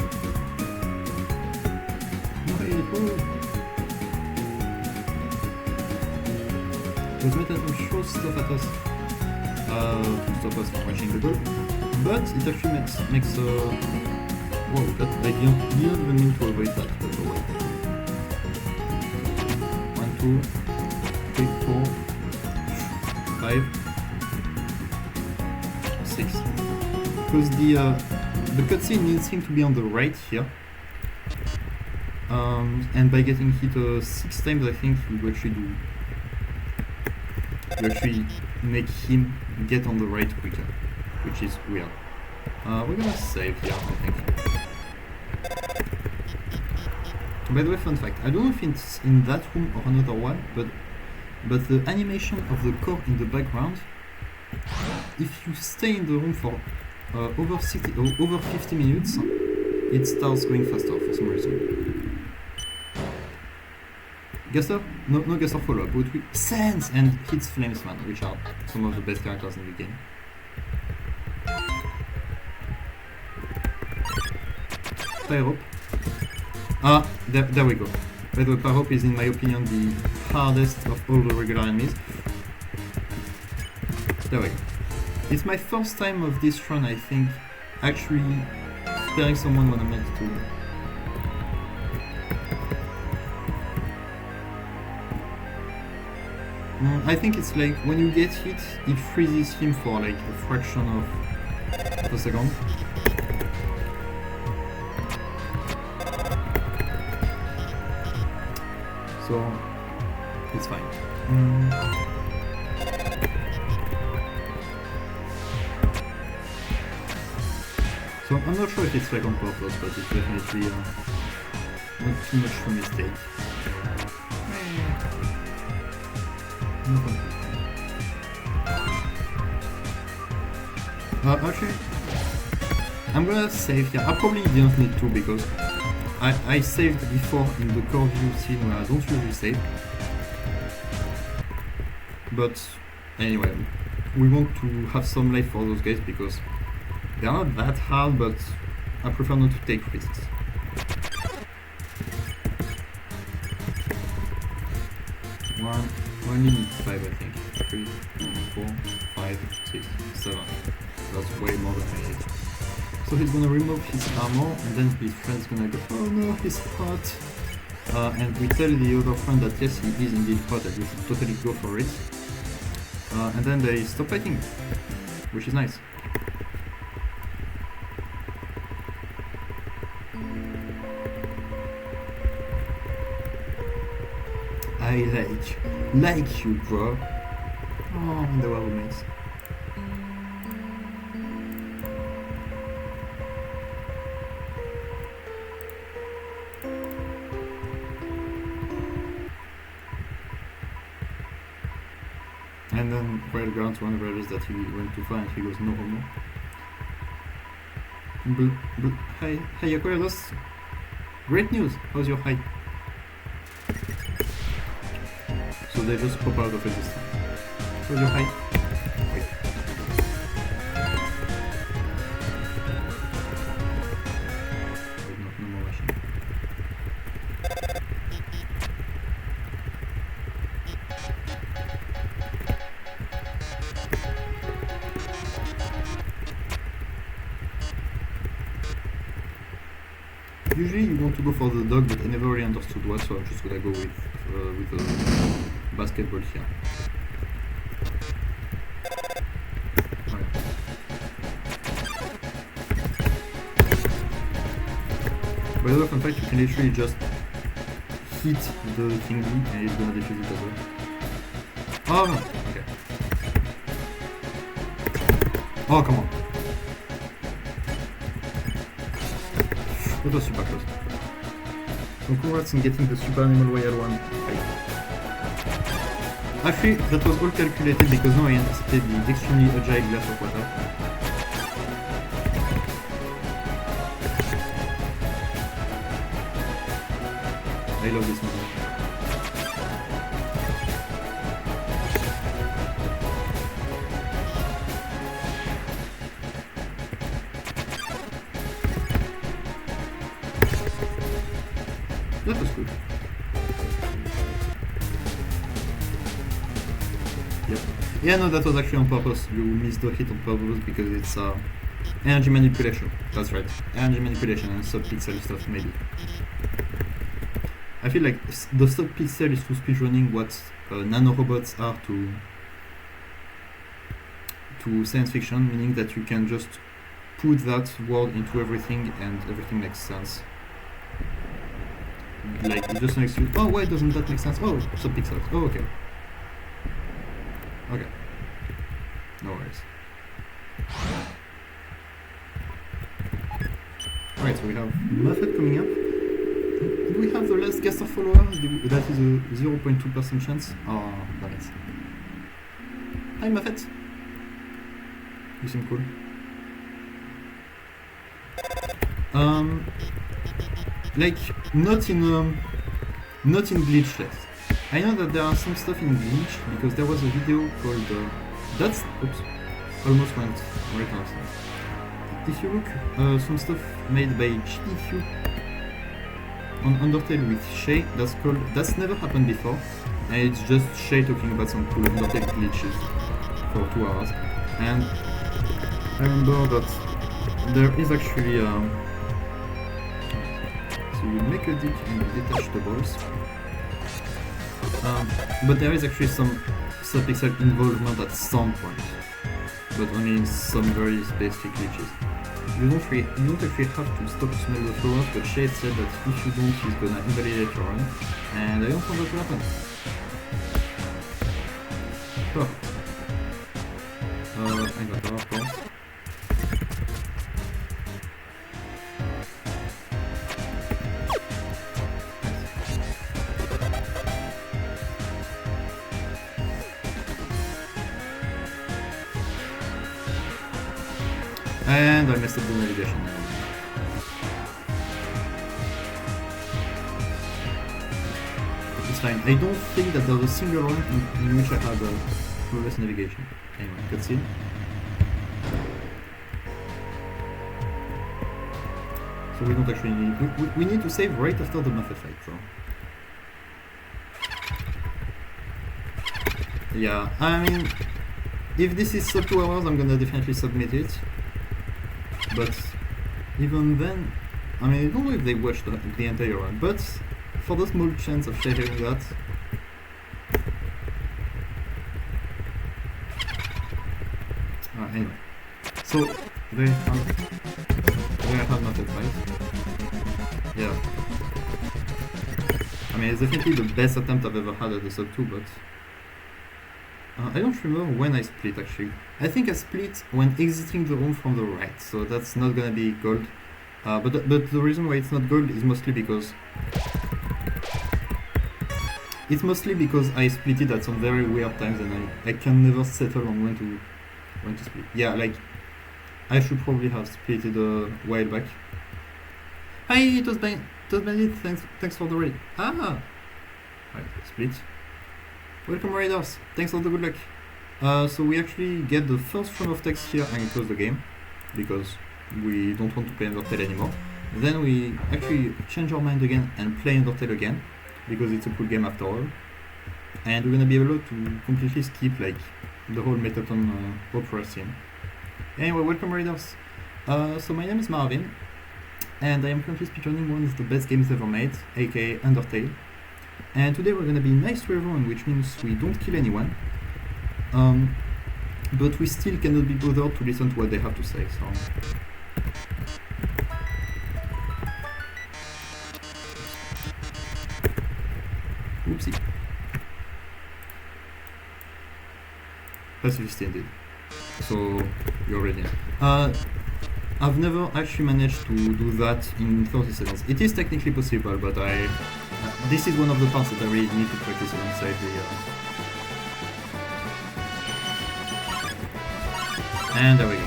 Does metal throw stuff at us to stop us from rushing the goal, but it actually makes whoa, that I didn't even mean to avoid that, but oh well. 1, 2, 3, 4, 5, 6. Because the cutscene needs him to be on the right here. And by getting hit 6 times, I think you actually make him get on the right quicker, which is weird. We're gonna save here, I think. By the way, fun fact, I don't know if it's in that room or another one, but the animation of the core in the background, if you stay in the room for over 50 minutes, it starts going faster for some reason. Gaster? No Gaster follow-up, but we Sense and hits Flamesman, which are some of the best characters in the game. Pyrope. There we go. By the way, Pyrope is, in my opinion, the hardest of all the regular enemies. There we go. It's my first time of this run, I think, actually sparing someone when I'm meant to. I think it's like when you get hit, it freezes him for like a fraction of a second. So it's fine. So I'm not sure if it's like on purpose, but it's definitely not too much of a mistake. Actually, I'm gonna save here. I probably didn't need to, because I saved before in the core view scene where I don't usually save. But anyway, we want to have some life for those guys because they are not that hard, but I prefer not to take risks. We only need 5, I think. 3, 4, 5, 6, 7. That's way more than I need. So he's gonna remove his armor, and then his friend's gonna go, oh no, he's hot. And we tell the other friend that yes, he is indeed hot, and we should totally go for it. And then they stop fighting, which is nice. I like you, bro. Oh, and they were roommates. And then Railgrounds one realizes that he went too far and he goes no homo. Hi Aquarius. Great news. How's your high? So they just pop out of it this time. Where's your height? Wait. Wait, no more machine. Usually you want to go for the dog, but I never really understood what, so I'm just gonna go with a basketball here. Alright. By the way, fun fact, you can literally just hit the thingy and it's gonna defuse it as well. Oh no! Okay. Oh, come on. That was super close. So congrats on getting the Super Animal Royale one. Actually, that was all calculated because now I anticipated the extremely agile glass of water. I love this moment. That was good. Yep. Yeah, no, that was actually on purpose. You missed the hit on purpose because it's energy manipulation. That's right. Energy manipulation and sub-pixel stuff, maybe. I feel like the sub-pixel is to speedrunning what nanorobots are to science fiction, meaning that you can just put that word into everything and everything makes sense. Like, it just makes you, oh, why doesn't that make sense? Oh, sub-pixels. Oh, okay. Okay. No worries. Alright, so we have Muffet coming up. Do we have the last guest of follower? That is a 0.2% chance. Oh, nice. Hi, Muffet. You seem cool. Like, not in Glitchless. I know that there are some stuff in Glitch because there was a video called that's oops, almost went right now. If you look, some stuff made by GDQ on Undertale with Shay, that's called That's Never Happened Before, and it's just Shay talking about some cool Undertale glitches for 2 hours. And I remember that there is actually so you make a dick and you detach the balls. But there is actually some sub-pixel involvement at some point, but only in some very specific glitches. You don't actually have to stop to smell the flowers, but Shade said that if you don't, he's gonna invalidate your run, and I don't want that to happen. Perfect. I got her, of course. And I messed up the navigation. It's fine. I don't think that there was a single run in which I had a flawless navigation. Anyway, cutscene. So we don't actually need... We need to save right after the Muffet fight, so... Yeah, I mean... If this is sub 2 hours, I'm gonna definitely submit it. But even then, I mean, I don't know if they watched the entire run, but for the small chance of sharing that, anyway. So they have not a fight. Yeah. I mean, it's definitely the best attempt I've ever had at the sub 2, but I don't remember when I split actually. I think I split when exiting the room from the right, so that's not gonna be gold. But the reason why it's not gold is mostly because I split it at some very weird times, and I can never settle on when to split. Yeah, like I should probably have split it a while back. Hi, it was Bandit. Thanks for the raid. Ah, right, split. Welcome raiders. Thanks for the good luck. So we actually get the first run of text here and close the game because we don't want to play Undertale anymore. Then we actually change our mind again and play Undertale again because it's a cool game after all. And we're gonna be able to completely skip like the whole Metaton opera scene. Anyway, welcome readers. So my name is Marvin, and I am currently speedrunning one of the best games ever made, aka Undertale. And today we're gonna be nice to everyone, which means we don't kill anyone. But we still cannot be bothered to listen to what they have to say, so... Oopsie. Pacifist indeed. So, you're ready. I've never actually managed to do that in 30 seconds. It is technically possible, but this is one of the parts that I really need to practice alongside the... And there we go.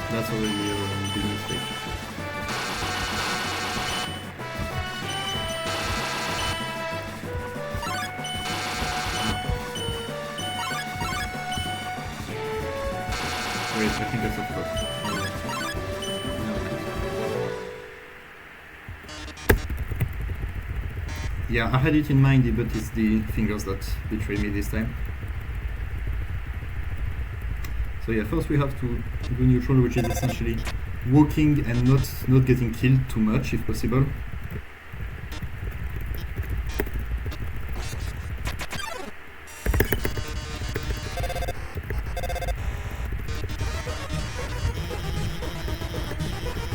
That's already a big mistake. Wait, I think that's a fuck. Yeah, I had it in mind, but it's the fingers that betray me this time. So yeah, first we have to do neutral, which is essentially walking and not getting killed too much if possible.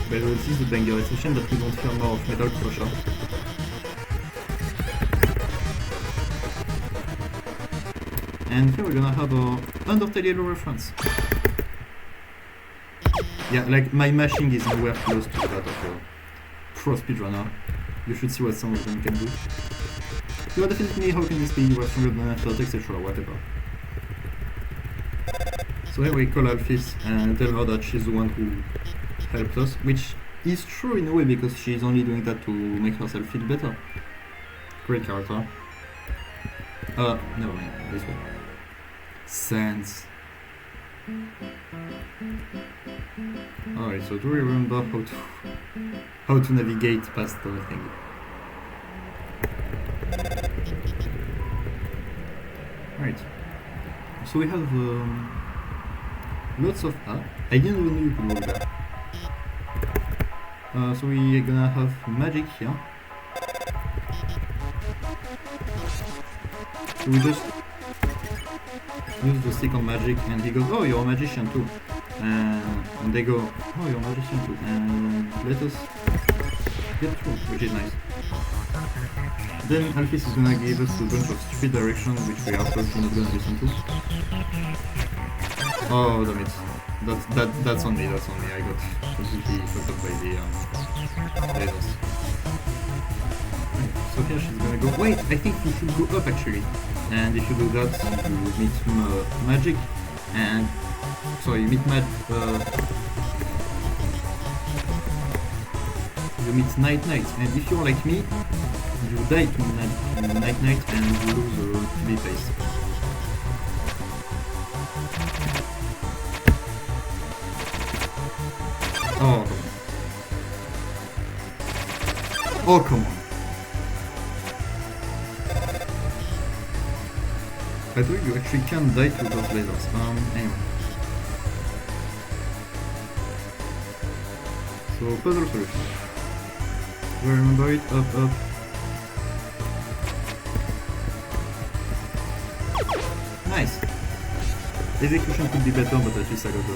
But this is the banger, it's a shame that we don't hear more of Metal Crusher. And here we're gonna have a Undertale Yellow reference. Yeah, like my mashing is nowhere close to that of a pro speedrunner. You should see what some of them can do. You are definitely how can this be, you are stronger than effort, etc. whatever. So here we call Alphys and tell her that she's the one who helped us, which is true in a way because she's only doing that to make herself feel better. Great character. Never mind, this way. Sense. Alright, so do we remember how to navigate past the thing? Right. So we have lots of I didn't even know you could walk there. So we're gonna have magic here. So we just use the stick on magic and he goes, oh, you're a magician too. And they go, oh, you're a magician too. And let us get through, which is nice. Then Alphys is gonna give us a bunch of stupid directions which we are absolutely not gonna listen to. Oh, damn it. That's on me, that's on me. I got completely fucked up by the lasers. So here she's gonna go, wait, I think we should go up actually. And if you do that, you meet magic, and sorry, you meet you meet Night, and if you're like me, you die to Night and you lose a TV face. Oh, come on. Oh, come on. By the way, you actually can die to those lasers. Anyway. So, puzzle solution. Do I remember it? Up. Nice! Execution could be better, but at least I got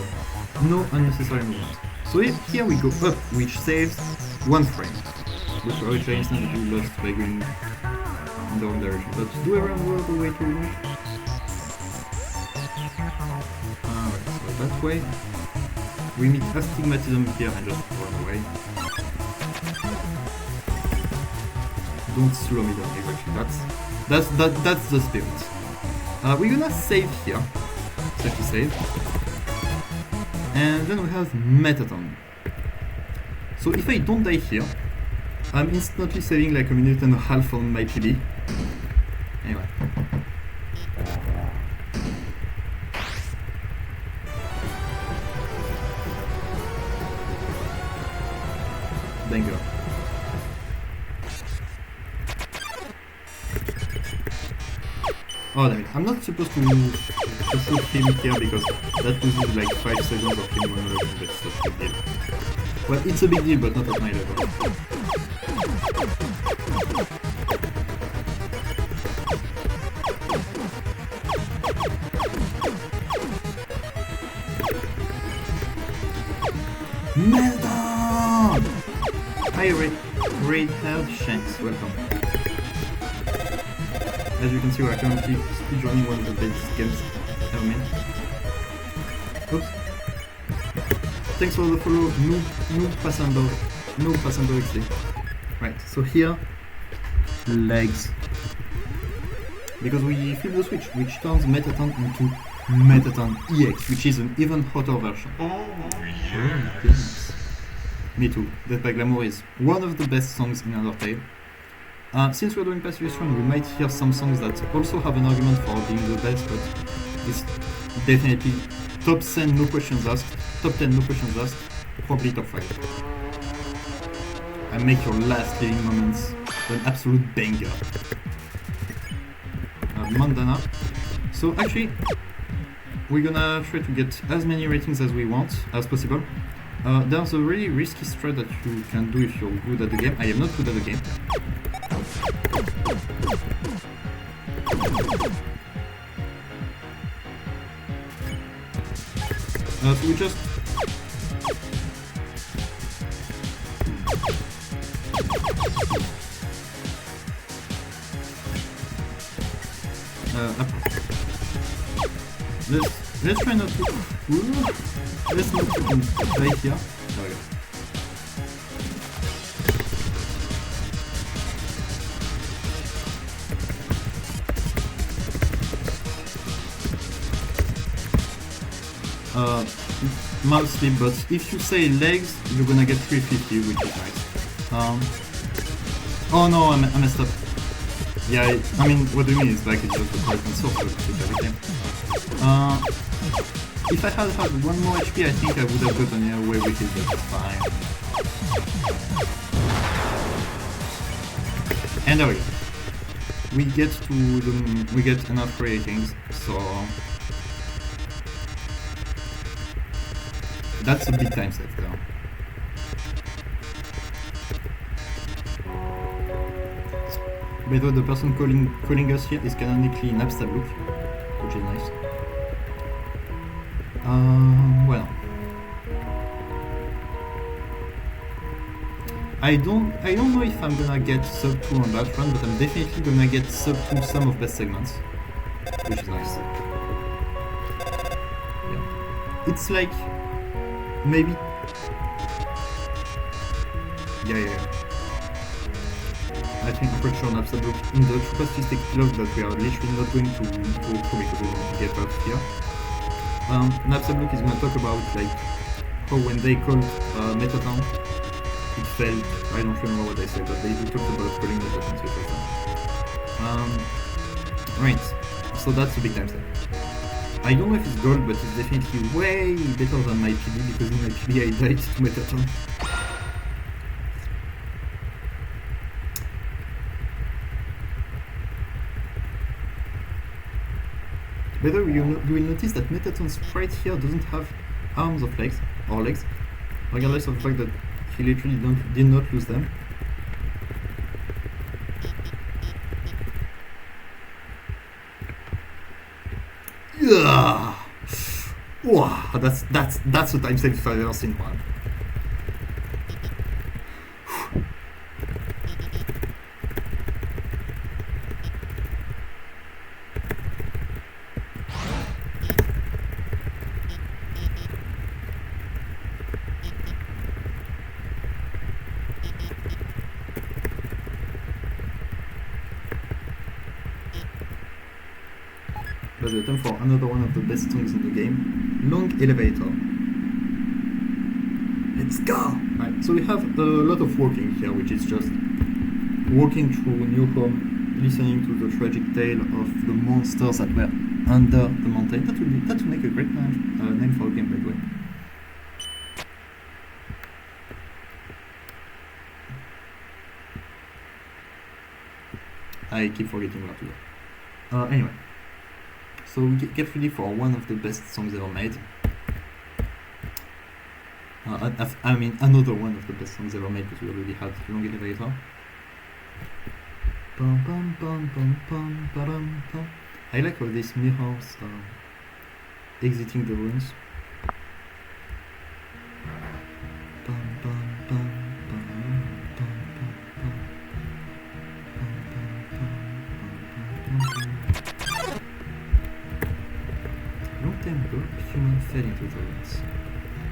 no unnecessary movement. So here we go up, which saves 1 frame. Which I instantly lost by going in the wrong direction. But do I remember the way to move? Alright, so that way. We meet astigmatism here and just run away. Don't slow me down, exactly. That's the spirit. We're gonna save here. Safety save. And then we have Metaton. So if I don't die here, I'm instantly saving like a minute and a half on my PB. Anyway. Oh, damn it. I'm not supposed to shoot him here because that loses like 5 seconds of him monologuing, but it's not a big deal. Well, it's a big deal, but not at my level. Meltdown! Hi, Raid Held Shanks, welcome. As you can see, we are currently speedrunning one of the best games ever made. Oops. Thanks for the follow, no passando XD. Right, so here, legs. Because we flip the switch, which turns Metaton into Metaton EX, which is an even hotter version. Oh, yeah. Goodness. Me too. Death by Glamour is one of the best songs in Undertale. Since we're doing passive run, we might hear some songs that also have an argument for being the best, but it's definitely top 10 no questions asked, top 10 no questions asked, probably top 5. And make your last living moments an absolute banger. Mandana. So actually, we're gonna try to get as many ratings as we want, as possible. There's a really risky strat that you can do if you're good at the game. I am not good at the game. So we just let's try not to let's not to die here. There we go. Mostly, but if you say legs, you're gonna get 350, which is nice. Oh no, I messed up. Yeah, I mean, what do you mean? It's like it's just the part and software with everything. If I had had 1 more HP, I think I would have gotten away with it, but it's fine. And there we go. We get enough ratings, so that's a big time set though. By the way, the person calling us here is canonically Napstablook, which is nice. Well, I don't know if I'm gonna get sub 2 on that run, but I'm definitely gonna get sub 2 some of best segments, which is nice. Yeah. It's like maybe. Yeah. I think I'm pretty sure on Absolute in the statistic log that we are literally not going to go through because we want to get out here. Absolute is going to talk about like how when they called Metaton, it failed. I don't remember what they said, but they talked about calling Metaton, so it was fun. Right, so that's a big time step. I don't know if it's gold, but it's definitely way better than my PB because in my PB I died to Metaton. By the way, you will notice that Metaton's sprite here doesn't have arms or legs, regardless of the fact that he literally did not lose them. Yeah. Wow, that's a time save if I've ever seen one. But the time for another one of the best songs in the game, Long Elevator. Let's go! Right, so we have a lot of walking here, which is just walking through New Home, listening to the tragic tale of the monsters that were under the mountain. That would make a great name for a game, by the way. I keep forgetting where to go. Anyway. So get ready for one of the best songs ever made. I mean, another one of the best songs ever made, because we already had Long Elevator. Bum, bum, bum, bum, bum, ba-dum, bum. I like all these mirrors exiting the runes. Bum, bum, bum, bum, bum, bum, bum, bum, bum, bum, bum. Long time ago, a human fell into the ruins.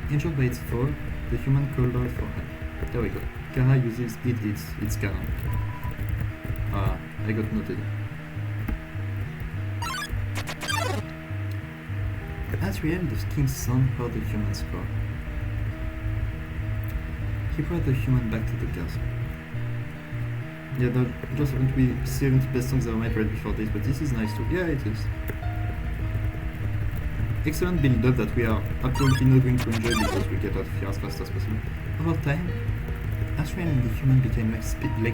Injured by its fall, the human called out for help. There we go. Kara uses its cannon. I got noted. Asriel, the king's son, heard the human's call. He brought the human back to the castle. Yeah, there just going to be 70 best songs ever made right before this, but this is nice too. Yeah, it is. Excellent build-up that we are absolutely not going to enjoy because we get out of here as fast as possible. Over time, Asriel and the human became like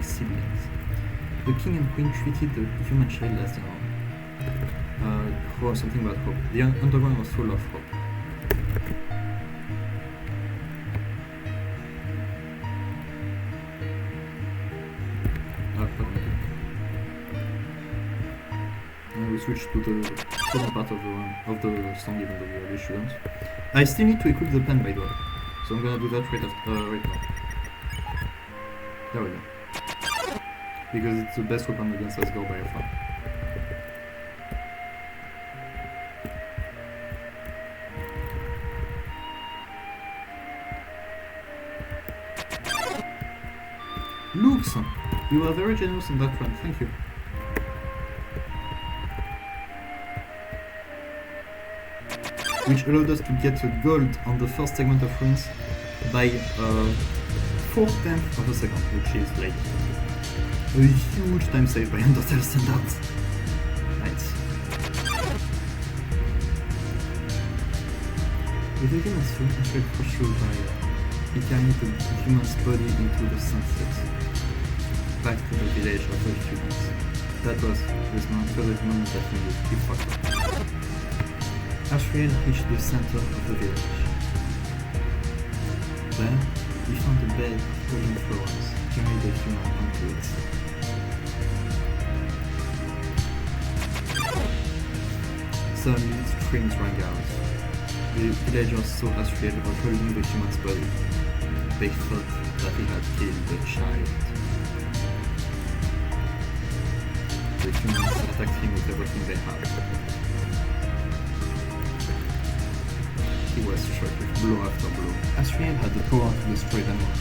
siblings. The king and queen treated the human child as their own. Something about hope. The underground was full of hope. We switch to the second part of the song, even though we really shouldn't. I still need to equip the pen, by the way, so I'm gonna do that right now. There we go. Because it's the best weapon against Asgore by far. Looks! You were very generous in that one, thank you. Which allowed us to get gold on the first segment of runes by 4/10 of a second, which is like a huge time save by Undertale standards. Nice. With a human suit, I shall push through by he carried the human's body into the sunset, back to the village of the humans. That was this moment that we used to fuck up. Asriel reached the center of the village. There, he found a bed of golden flowers, carried the human onto it. Suddenly, screams rang out. The villagers saw Asriel holding the human's body. They thought that he had killed the child. The humans attacked him with everything they had. He was struck with blow after blow. Asriel had the power to destroy them all.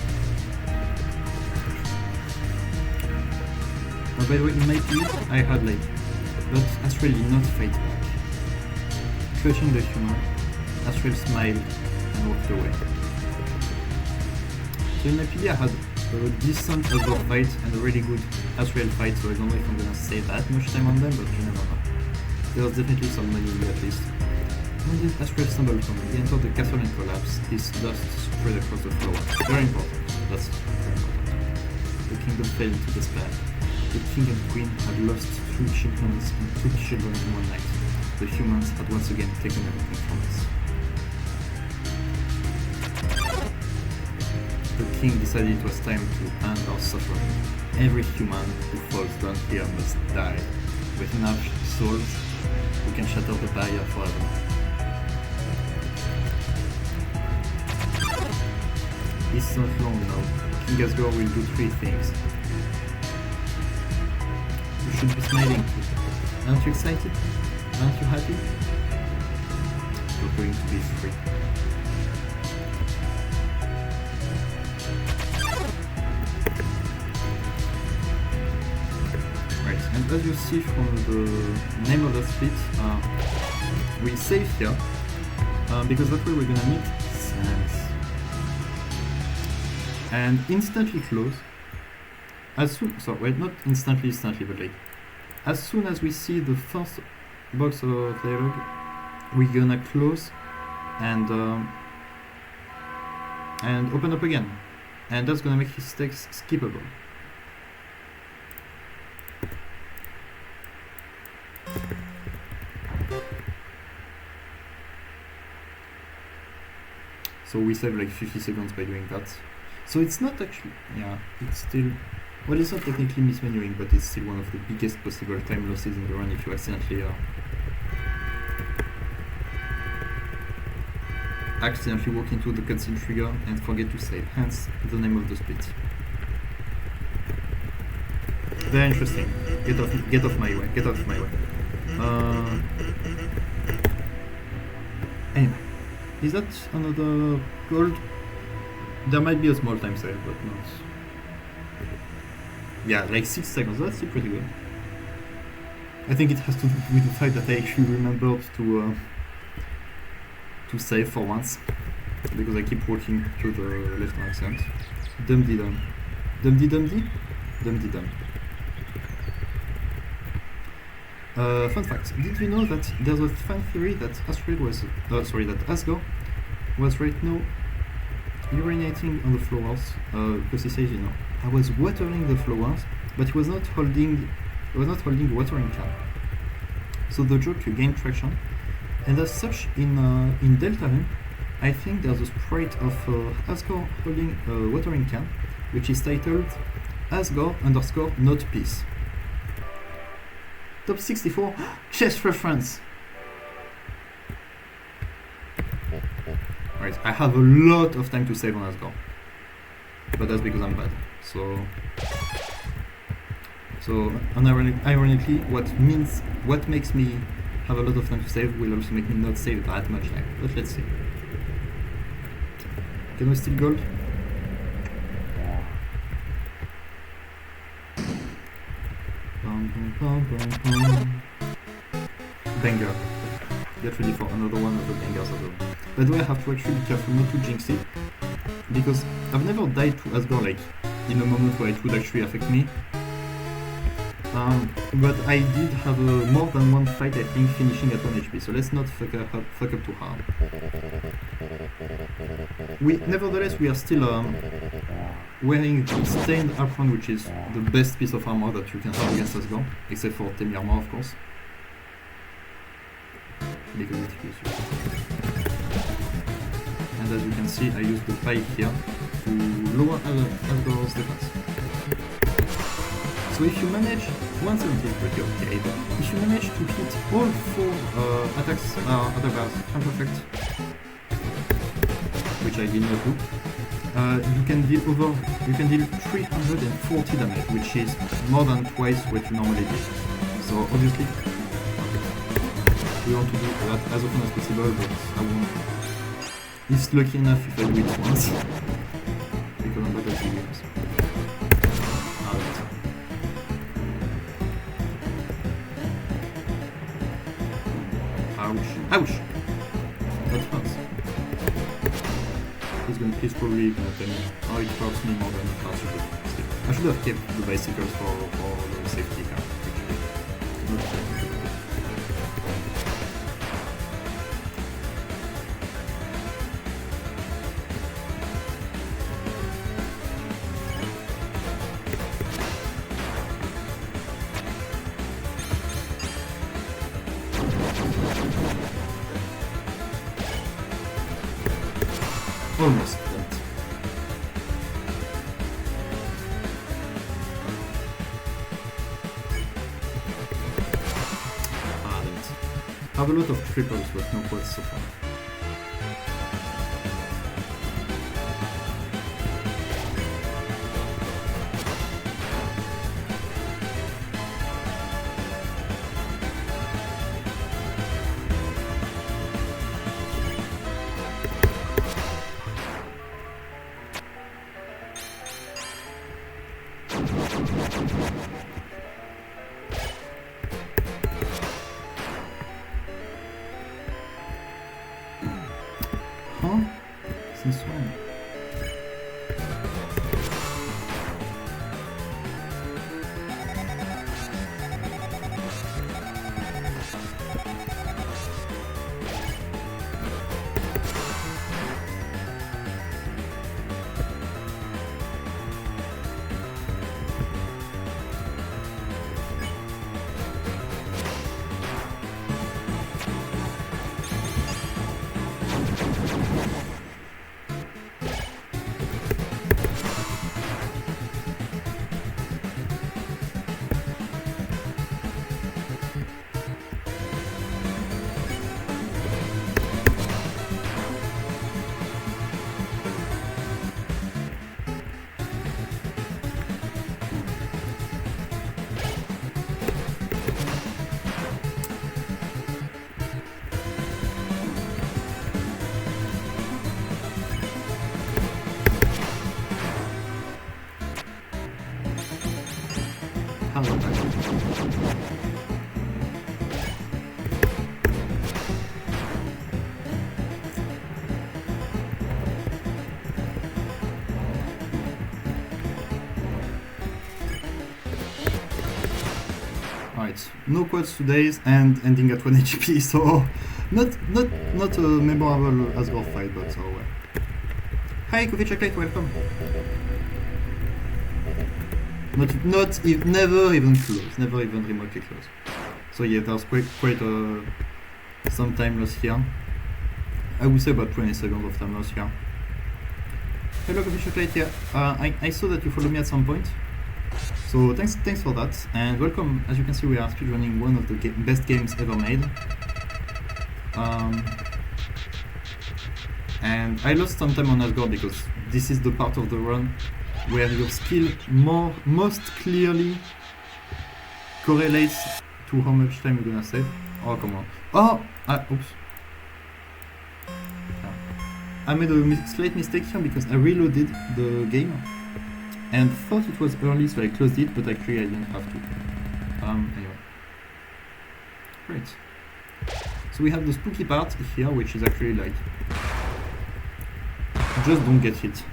By the way, in my team, I had like, but Asriel did not fight back. Clutching the human, Asriel smiled and walked away. So in my PD I had a decent Asgore fight and a really good Asriel fight, so I don't know if I'm gonna save that much time on them, but you never know. There was definitely some money in me at least. When did Asriel stumble from? He entered the castle and collapsed, his dust spread across the floor. Very important. That's very important. The kingdom fell into despair. The king and queen had lost two children in one night. The humans had once again taken everything from us. The king decided it was time to end our suffering. Every human who falls down here must die. With enough souls, we can shatter the barrier forever. It's not long now. King Asgore will do 3 things. You should be smiling too. Aren't you excited? Aren't you happy? You're going to be free. Right, and as you see from the name of the split, we save here, because that way we're gonna need sense. And instantly close. As soon, so wait, not instantly, but like, as soon as we see the first box of dialogue, we're gonna close and open up again, and that's gonna make his text skippable. So we save like 50 seconds by doing that. So it's not actually, yeah, it's still, well, it's not technically mismenuing, but it's still one of the biggest possible time losses in the run if you accidentally walk into the cutscene trigger and forget to save, hence the name of the split. Very interesting. Get off my way. Get off my way. Anyway, is that another gold? There might be a small time save, but not. Yeah, like 6 seconds. That's still pretty good. I think it has to do with the fact that I actually remembered to save for once, because I keep walking to the left-hand accent. Dum-de-dum. Dum-de-dum-de? Dum-de-dum. Fun fact, did you know that there's a fan theory that Asgore was right now urinating on the flowers, because he says, you know, I was watering the flowers, but he was not holding the watering can. So the joke gained traction, and as such, in Deltarune, I think there's a sprite of Asgore holding a watering can, which is titled Asgore_not peace. Top 64 chess reference. Right, I have a lot of time to save on Asgore, but that's because I'm bad. So ironically, what makes me have a lot of time to save will also make me not save that much time. But let's see. Can we steal gold? Banger. Get ready for another one of the bangers as well. By the way, I have to actually be careful not to jinx it, because I've never died to Asgore like in a moment where it would actually affect me. But I did have more than one fight, I think, finishing at 1 HP, so let's not fuck up too hard. Nevertheless, we are still wearing Stained Apron, which is the best piece of armor that you can have against Asgore, except for Temi armor, of course. Because it kills you. And as you can see, I use the pipe here to lower Asgore's defense. So if you manage 170 is pretty okay, but if you manage to hit all 4 attacks, attack bars, perfect, which I did not do, you can deal 340 damage, which is more than twice what you normally do. So obviously, we want to do that as often as possible, but I won't. It's lucky enough if I do it once, because I'm bad at video games. Ouch! That hurts. He's probably gonna tell me, oh, it hurts me more than it hurts you. I should have kept the bicycles for the safety car, actually. Almost that. Damn it. I have a lot of triples, but no quads so far. Huh? Since when? no quads today, and ending at 1 HP, so not a memorable Asgore fight, but so well. Hi, Coffee Chocolate, welcome. Never even close, never even remotely close. So yeah, there's quite some time loss here. I would say about 20 seconds of time loss here. Hello, Coffee Chocolate, yeah. I saw that you followed me at some point. So thanks for that, and welcome. As you can see, we are speedrunning one of the best games ever made. And I lost some time on Asgore because this is the part of the run where your skill most clearly correlates to how much time you're gonna save. Oh, come on. Oh! Oops. I made a slight mistake here because I reloaded the game and thought it was early, so I closed it, but actually I didn't have to. Anyway. Great. So we have the spooky part here, which is actually like... just don't get hit.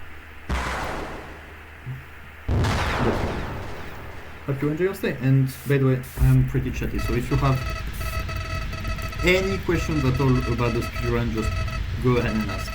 Hope you enjoy your stay. And by the way, I'm pretty chatty, so if you have any questions at all about the speedrun, just go ahead and ask.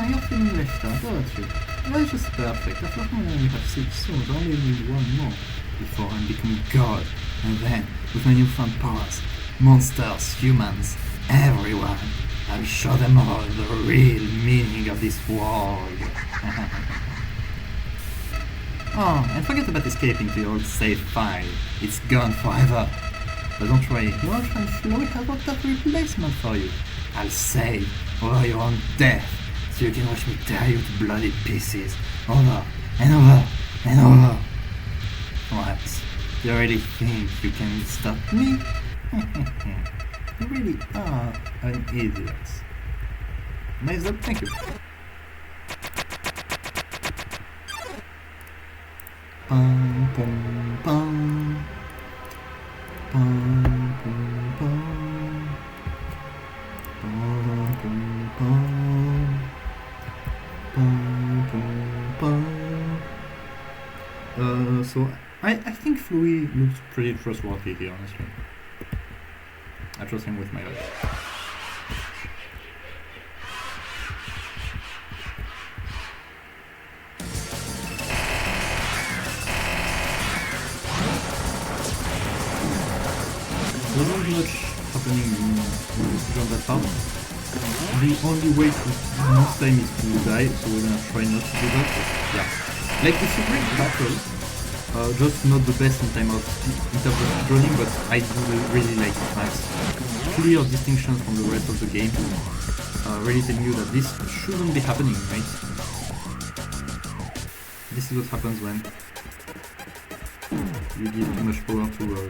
You're feeling left out, aren't you? That's just perfect. I thought I only have 6 souls, I only need 1 more before I become God. And then, with my newfound powers, monsters, humans, everyone, I'll show them all the real meaning of this world. Oh, and forget about escaping to your old save file. It's gone forever. But don't worry, your friend Flo has worked out a replacement for you. I'll save over your own death, so you can watch me tear you to bloody pieces, over and over and over. What? You really think you can stop me? You really are an idiot. Nice job, thank you. Pum pum pum. Pum pum pum. Pum pum pum. Pum pum pum. So I think Fluey looks pretty trustworthy here, honestly. I trust him with my life. There wasn't much happening on that part. The only way to most time is to die, so we're gonna try not to do that, but yeah. Like, it's a great battle, just not the best in terms of running, but I do really like it. Nice. Clear distinction from the rest of the game. Really telling you that this shouldn't be happening, right? This is what happens when you give too much power to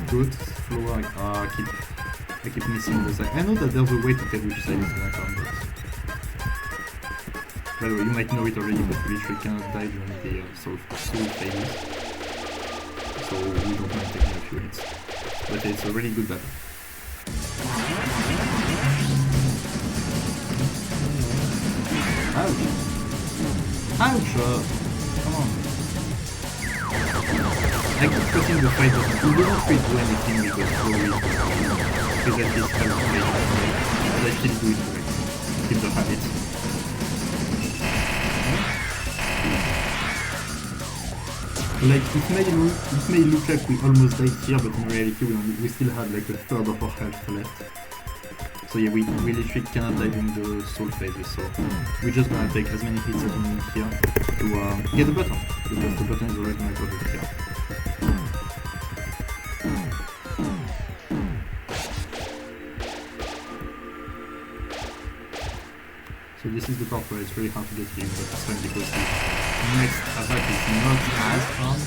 good floor. I keep missing the side. I know that there's a way to tell which side is gonna come, but by the way, you might know it already, but we literally cannot die during the soul phases, so we don't mind taking a few hits. But it's a really good battle. Ouch! Ouch! Come on. I keep pressing the fight button. You don't really do anything because slowly prevent this kind of fight, but I still do it for it. Keep the habit. Like, it may look like we almost died here, but in reality we still had like a third of our health left. So yeah, we literally cannot die during the soul phases, so we're just gonna take as many hits as we need here to get the button, because the button is already my product here. So this is the part where it's really hard to get him, but it's fine because the next attack is not as hard.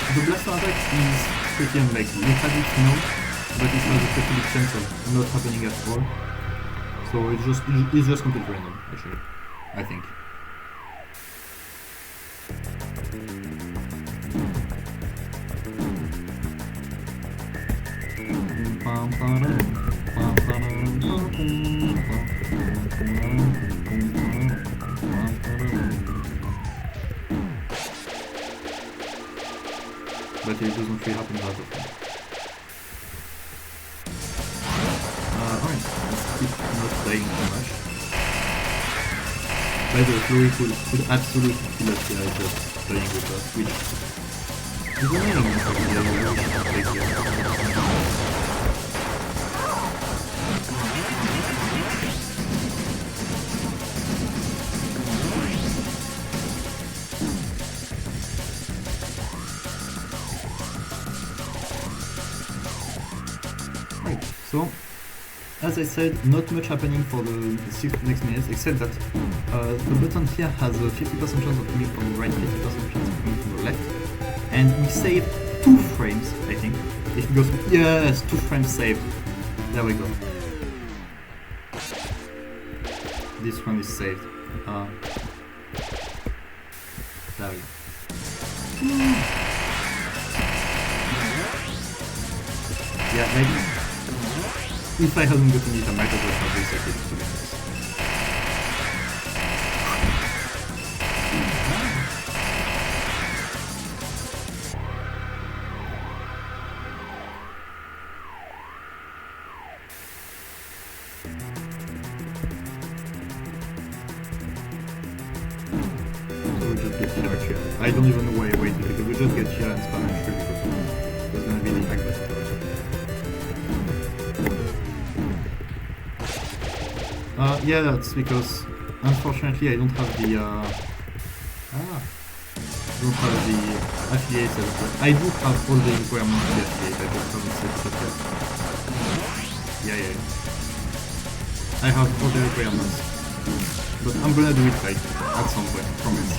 The blaster attack is pretty unlikely. We had it now, but it has a pretty big chance of not happening at all. So it's just completely random, actually, I think. But it doesn't really happen that often. Alright, let's keep not dying too much. By the way, Chloe could absolutely kill us here just playing with us, which is annoying in fact. Right, so as I said, not much happening for the 6 next minutes, except that the button here has a 50% chance of coming from the right, 50% chance of coming from the left, and we save 2 frames, I think. If it goes, yes, 2 frames saved. There we go. This one is saved. There we go. Yeah, maybe. If I hadn't gotten it, I might have just reset it, to be honest. So we just get charged here. I don't even know why I waited, because we just get here and spam and because there's gonna be the attack button. Yeah, that's because unfortunately I don't have the affiliate set up. I do have all the requirements to be affiliate, I just haven't set it up yet. Yeah. I have all the requirements. But I'm gonna do it right at some point, promise.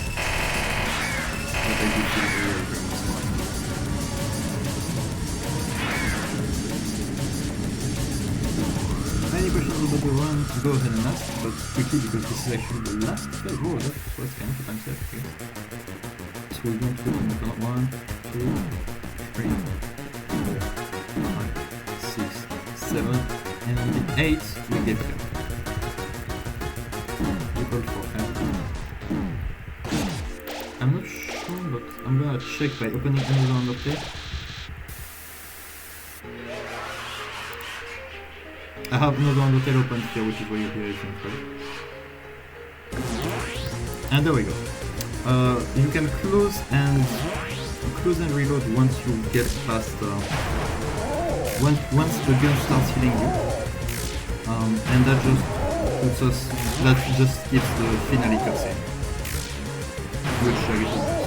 But I do feel the requirements more. Any questions about the run, go ahead and ask, but quickly because this is actually the last phase. Oh, that's kind of a time step. Okay. So we're going to put in the 1, 2, 3, 4, 5, 6, 7, and on the 8 we get here. Equal for help. I'm not sure, but I'm gonna check by opening another Undertale. I have another Undertale open here, which is where you hear it in play. And there we go. You can close and reload once you get past once the gun starts hitting you. And that just puts us gives the finale cutscene. Which I guess is nice.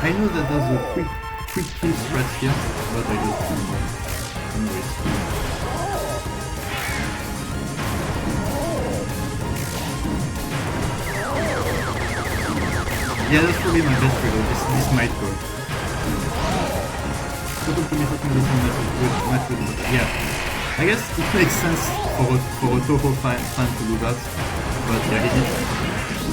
I know that there's a quick kill threat here, but I just don't know it. Yeah, that's probably my best reload. This might go. Total to me talking this one might go, but yeah. I guess it makes sense for a Toho fan to do that, but yeah,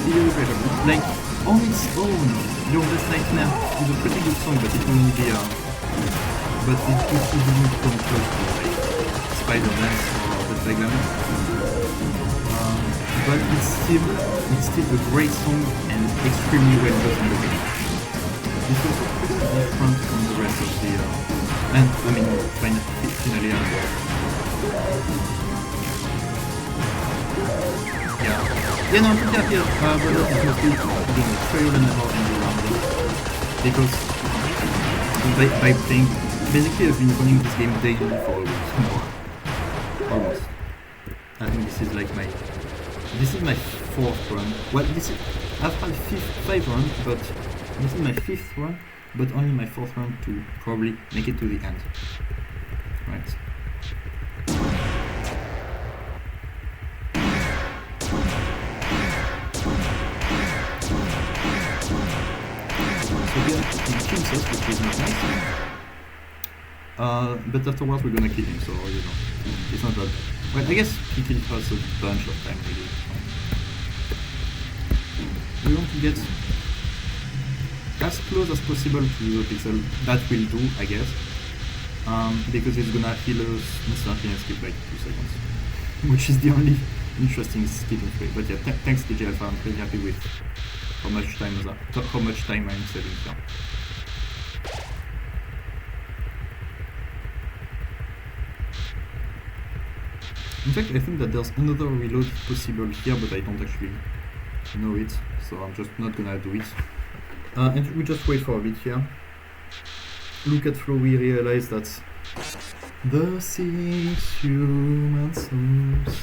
he did a great job. Like, on its own, Your Best Nightmare is a pretty good song, but it will only be but it wouldn't come close to like Spider-Man or the Diagram. But it's still a great song and extremely well done in the game. It's also pretty different from the rest of the and I mean finally Yeah, no, I'm pretty happy but it's mostly doing a trail and never end around it. Because by playing, basically I've been running this game daily for a week now. Almost. I think this is like my 4th run. Well, I've had 5 runs, but this is my 5th run, but only my 4th run to probably make it to the end. Right. So again, he kills us, which is not nice. But afterwards we're gonna kill him, so you know, it's not that bad. Well, I guess he killed us a bunch of times, really. We want to get as close as possible to the pixel. That will do, I guess. Because it's gonna heal us instantly and skip like 2 seconds. Which is the only interesting skipping way. But yeah, thanks DJ Alpha, I'm pretty happy with how much time I'm saving here. In fact, I think that there's another reload possible here, but I don't actually know it, so I'm just not gonna do it. And we just wait for a bit here. Look at Flo, we realize that the 6 human souls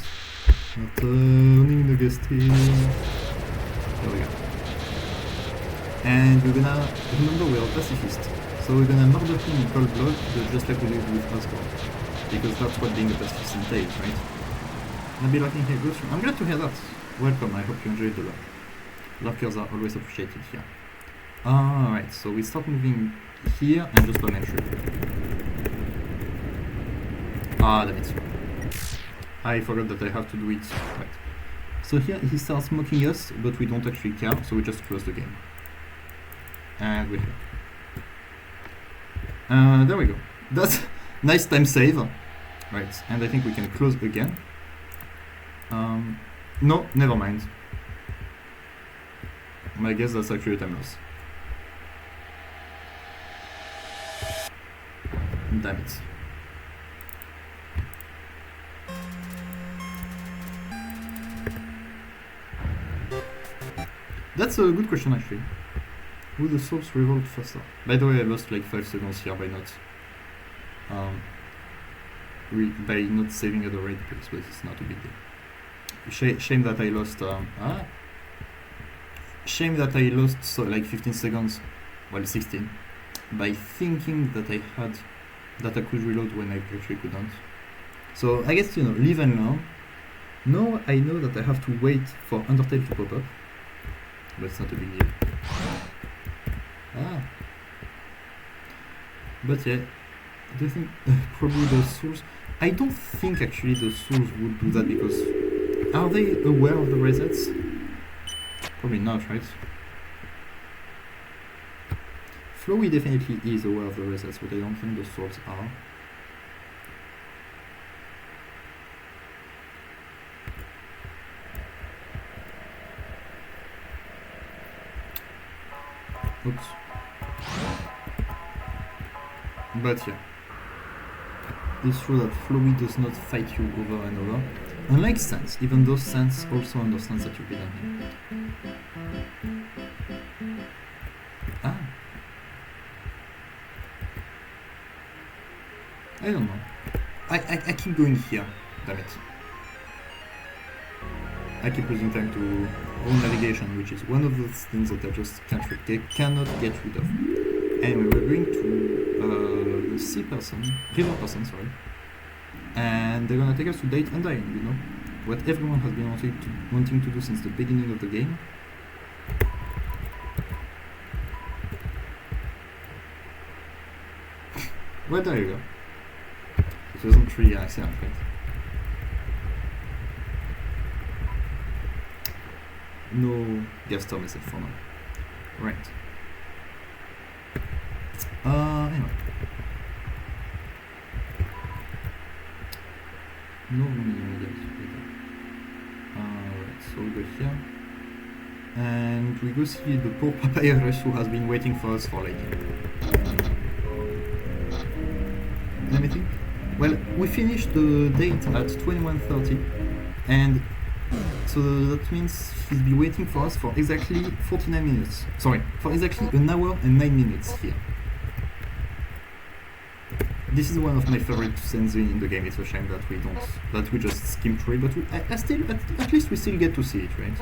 are turning the guest here. There we go. And we're gonna, remember we're a pacifist, so we're gonna murder him in cold blood, just like we did with Asgore. Because that's what being a pacifist entails, right? I'll be lurking here, good. I'm glad to hear that. Welcome, I hope you enjoyed the lurk. Lurkers are always appreciated here. Alright, so we start moving here and just one entry. Ah, damn it. I forgot that I have to do it. Right. So here he starts mocking us, but we don't actually care, so we just close the game. And we're here. There we go. That's nice time save. Right, and I think we can close again. No, never mind. I guess that's actually a time loss. Damn it. That's a good question actually. Would the souls revolt faster? By the way, I lost like 5 seconds here by not saving at the right place, but it's not a big deal. Shame that I lost. Shame that I lost so like 15 seconds, well 16, by thinking that I could reload when I actually couldn't. So I guess, you know, live and learn. Now I know that I have to wait for Undertale to pop up, but it's not a big deal. But yeah, do you think probably the souls? I don't think actually the souls would do that, because are they aware of the resets? Probably not, right? Flowey definitely is aware of the resets, but I don't think the souls are. Oops. But yeah, it's true that Flowey does not fight you over and over. Unlike Sans, even though Sans also understands that you've beaten him. I don't know. I keep going here, damn it. I keep losing time to room navigation, which is one of those things that I just cannot get rid of. Anyway, we're going to the river person, sorry. And they're gonna take us to Date and Dying, you know? What everyone has been wanting to do since the beginning of the game. Well, there you go. It wasn't really an accident, right? No gas star message for now. Right. Anyway. No immediate. Alright, so we go here. And we go see the poor papyrus who has been waiting for us for like... Let me think. Well, we finished the date at 21:30, and so that means he's been waiting for us for exactly 49 minutes. Sorry, for exactly 1 hour and 9 minutes here. This is one of my favorite scenes in the game. It's a shame that we just skim through it, but at least we still get to see it, right?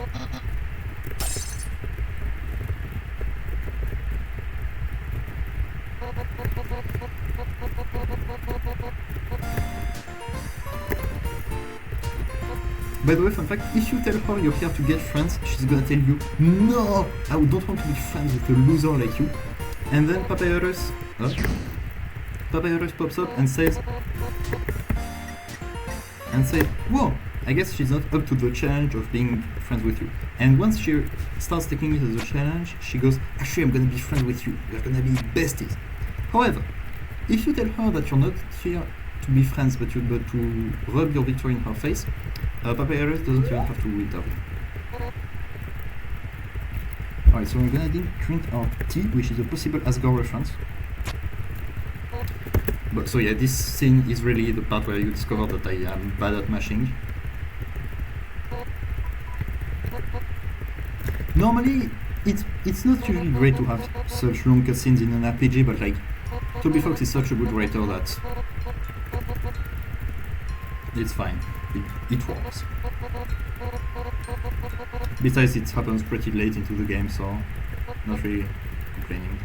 By the way, fun fact, if you tell her you're here to get friends, she's gonna tell you, no, I don't want to be friends with a loser like you. And then Papyrus pops up and says, whoa, I guess she's not up to the challenge of being friends with you. And once she starts taking it as a challenge, she goes, actually I'm gonna be friends with you, we're gonna be besties. However, if you tell her that you're not here to be friends but to rub your victory in her face, Papyrus doesn't even have to intervene. Alright, so we're gonna drink our tea, which is a possible Asgore reference. But so yeah, this scene is really the part where you discover that I am bad at mashing. Normally, it's not usually great to have such long cutscenes in an RPG, but like, Toby Fox is such a good writer that it's fine. It works. Besides, it happens pretty late into the game, so not really complaining.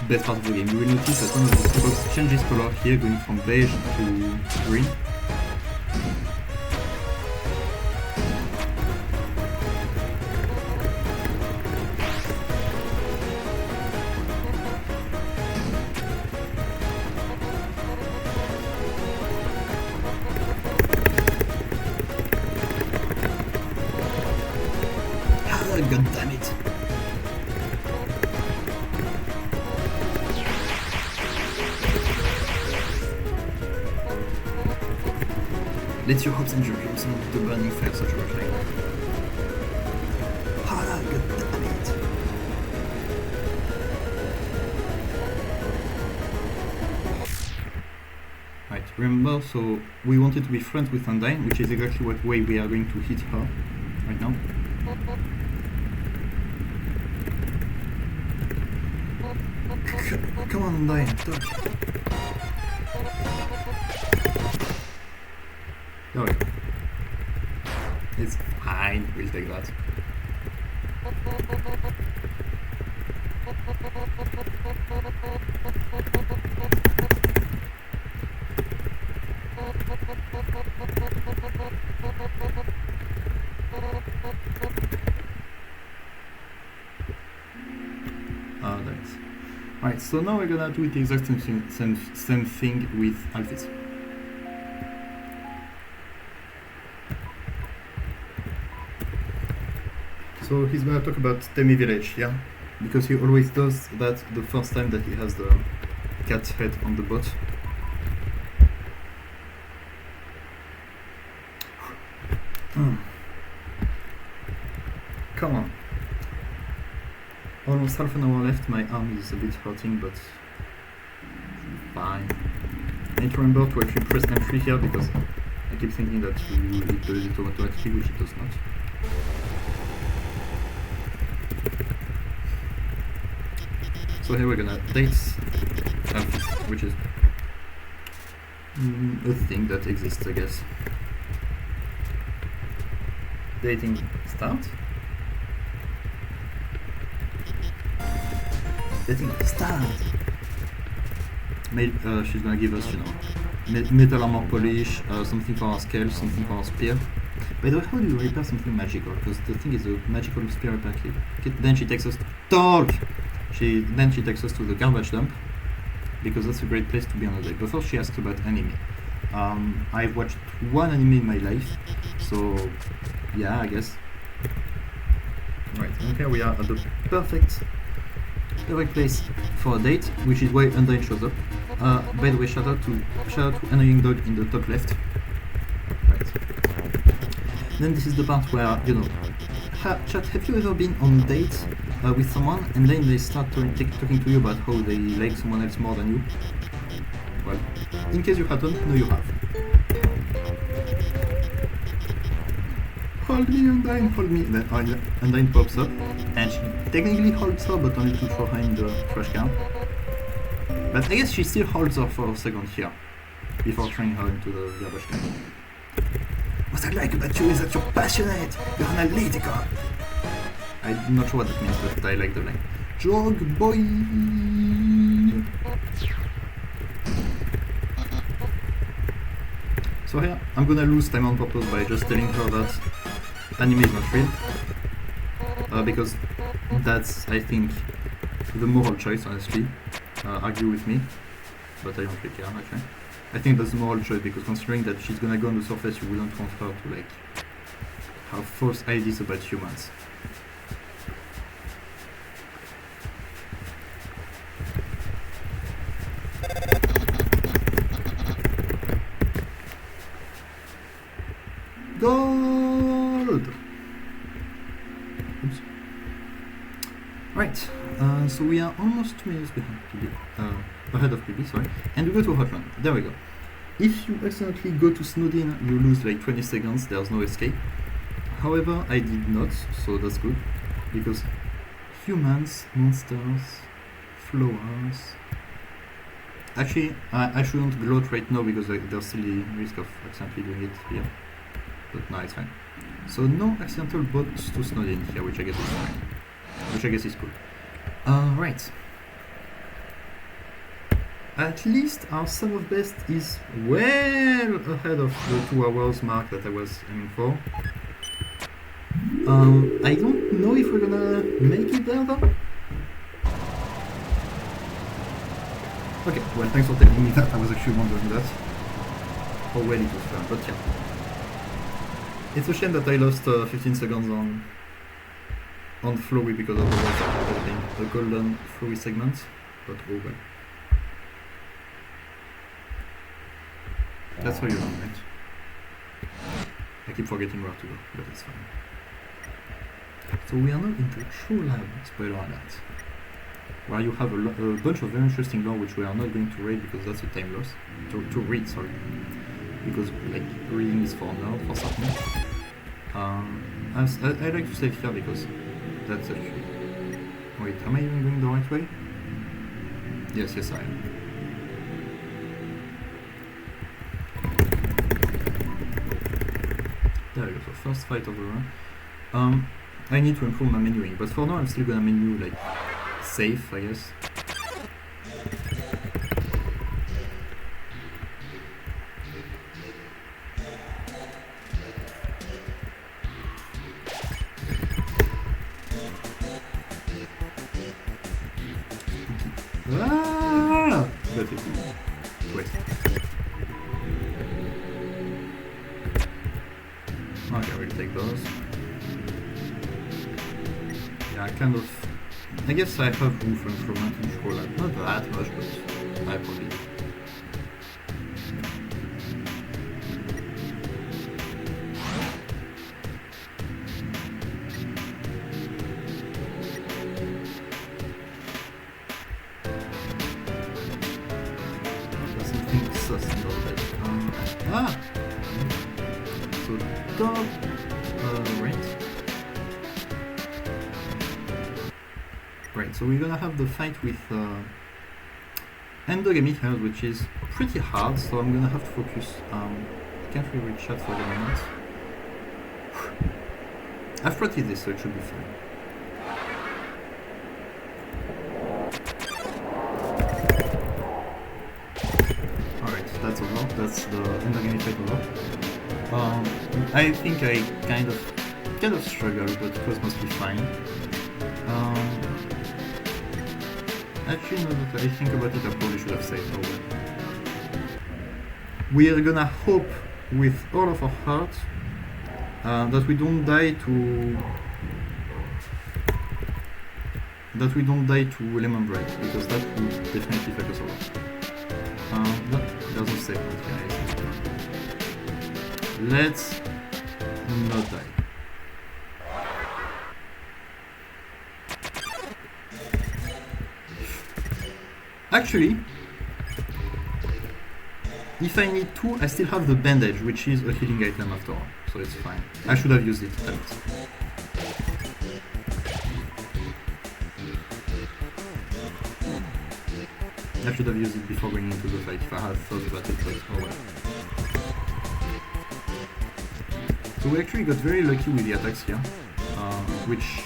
Best part of the game. You will notice that one of the box changes color here, going from beige to green. God damn it! Let your hopes and dreams into the burning fire such a reflect. Ah, god damn it! Right, remember, so we wanted to be friends with Undyne, which is exactly what way we are going to hit her right now. Come on, Undyne, dodge. There we go. It's fine, we'll take that. Oh, thanks. Right, so now we're gonna do the exact same thing with Alphys. So he's gonna talk about Temi Village, yeah? Because he always does that the first time that he has the cat's head on the boat. Come on. Almost half an hour left, my arm is a bit hurting, but fine. I need to remember to actually press M3 here because I keep thinking that it does it automatically, which it does not. So here we're gonna date Alphys, which is a thing that exists, I guess. Dating start. Dating start. She's gonna give us, you know, metal armor polish, something for our scale, something for our spear. By the way, how do you repair something magical? Because the thing is a magical spear repair kit. Then she takes us to talk. Then she takes us to the garbage dump, because that's a great place to be on a day. But first she asks about anime. I've watched one anime in my life, so yeah, I guess. Right, and here we are at the perfect place for a date, which is why Undyne shows up. By the way, shout out to Annoying Dog in the top left. Right. Then this is the part where, you know, chat, have you ever been on a date with someone and then they start talking to you about how they like someone else more than you? Well, in case you hadn't, no you have. Hold me, Undyne, hold me. Then Undyne pops up and she technically holds her, but only to throw her in the trash can. But I guess she still holds her for a second here before throwing her into the garbage can. What I like about you is that you're passionate. You're analytical. I'm not sure what that means, but I like the line. Jog boy. So here, I'm gonna lose time on purpose by just telling her that anime is not real. Because that's, I think, the moral choice, honestly. Argue with me, but I don't really care, actually. I think that's the moral choice, because considering that she's gonna go on the surface, you wouldn't want her to, like, have false ideas about humans. Gold! Oops. Right, so we are almost 2 minutes behind PB, ahead of PB, sorry, and we go to Hotland. There we go. If you accidentally go to Snowdin, you lose like 20 seconds, there's no escape. However, I did not, so that's good, because humans, monsters, flowers... Actually, I shouldn't gloat right now because there's still the risk of accidentally doing it here. But no, it's fine. So no accidental bots to Snowdin here, which I guess is fine. Which I guess is cool. Right. At least our sum of best is well ahead of the 2 hours mark that I was aiming for. I don't know if we're gonna make it there though. Okay, well thanks for telling me that. I was actually wondering that. How well it was done, but yeah. It's a shame that I lost 15 seconds on Flowey because of the golden Flowey segment, but oh well. That's how you learn, right? I keep forgetting where to go, but it's fine. So we are now into True Lab, spoiler alert, where you have a bunch of very interesting lore which we are not going to read because that's a time loss. To read, sorry. Because like reading is for now, for certain. I like to save here because that's actually... Wait, am I even going the right way? Yes, I am. There we go, so first fight of the run. I need to improve my menuing, but for now I'm still gonna menu like safe, I guess. Ah! That is wait. Okay, we'll take those. Yeah, kind of. I guess I have room for improvement in True Lab. Not that much, but I probably do. There's something sus about that. So dog. Right. Right, so we're gonna have the fight with endogamy here, which is pretty hard, so I'm gonna have to focus. Can't really reach out for the moment. I've practiced this, so it should be fine. Alright, that's over. That's the endogamy fight over. I think I kind of struggled, but it was mostly fine. Actually, now that I think about it, I probably should have saved over. We are gonna hope with all of our heart that we don't die to Lemon Break, because that would definitely fuck us over. No, there's no save point here. Let's not die. Actually, if I need to, I still have the bandage, which is a healing item after all, so it's fine. I should have used it. I should have used it before going into the fight if I had thought about it, but oh well. So we actually got very lucky with the attacks here, which...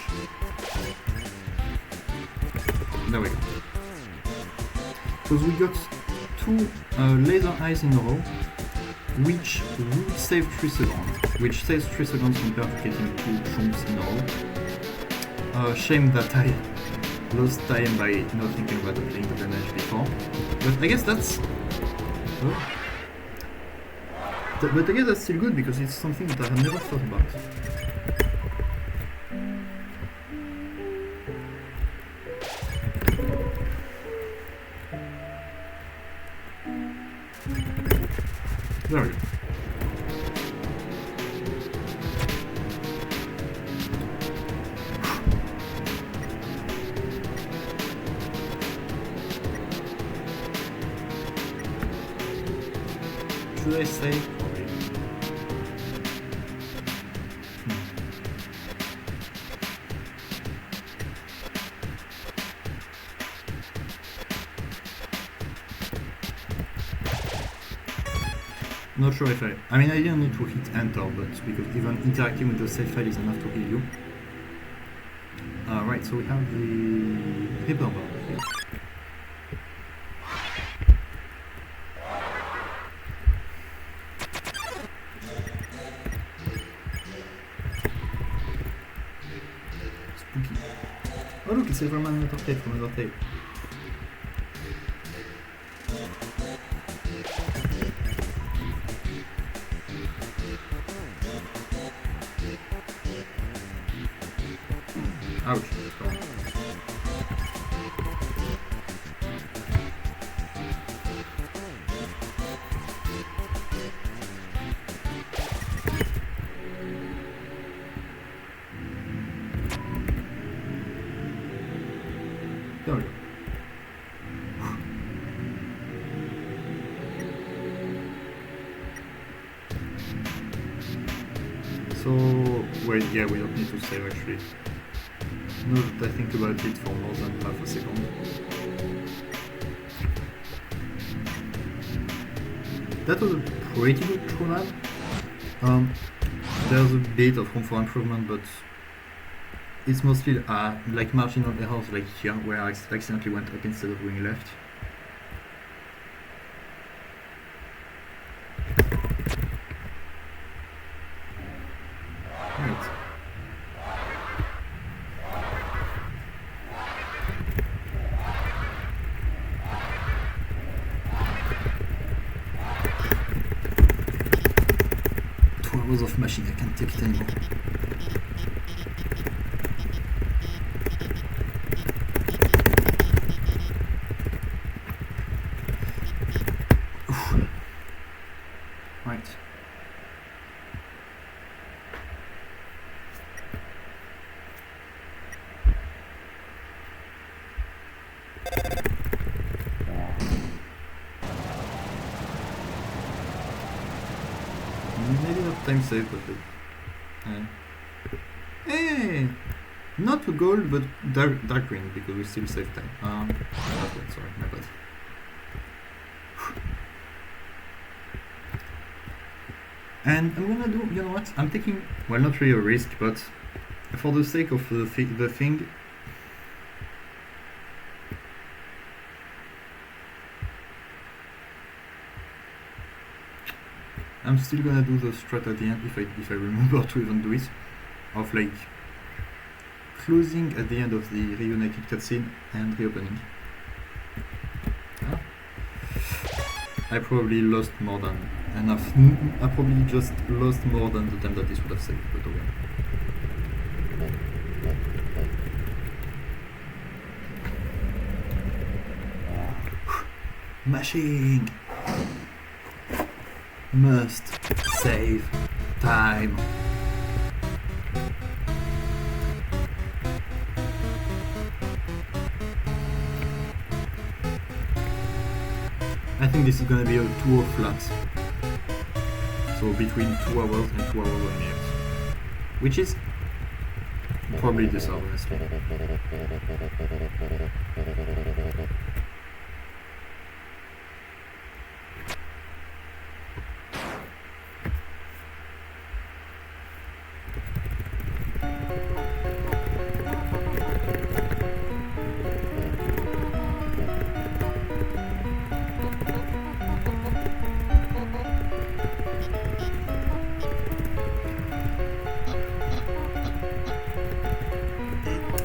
There we go. Because we got 2 laser eyes in a row, which would save 3 seconds, which saves 3 seconds compared to getting 2 chunks in a row. Shame that I lost time by not thinking about applying the damage before, but I guess that's... But I guess that's still good because it's something that I have never thought about. There we go. Should I say? Probably. Not sure if I mean, I didn't need to hit enter, but because even interacting with the save file is enough to heal you. Right, so we have the paper bar here. Spooky. Oh look, it's Silverman Undertale from Undertale. Ouch. There we go. So, wait, yeah, we don't need to save actually. Now that I think about it for more than half a second. That was a pretty good true lab. There's a bit of room for improvement, but it's mostly like marginal errors like here, where I accidentally went up instead of going left. Right. Of machine, I can't take it anymore. Oof. Right. Maybe not time save, but hey, not to gold, but dark green because we still save time. Sorry, my bad. And I'm gonna do, you know what? I'm taking, well, not really a risk, but for the sake of the thing. I'm still gonna do the strat at the end if I remember to even do it, of like closing at the end of the reunited cutscene and reopening. I probably lost more than enough. I probably just lost more than the time that this would have saved, but okay. Mashing! Must save time. I think this is gonna be a 2-hour flat. So between 2 hours and 2 hours and minutes. Which is probably deserved, honestly.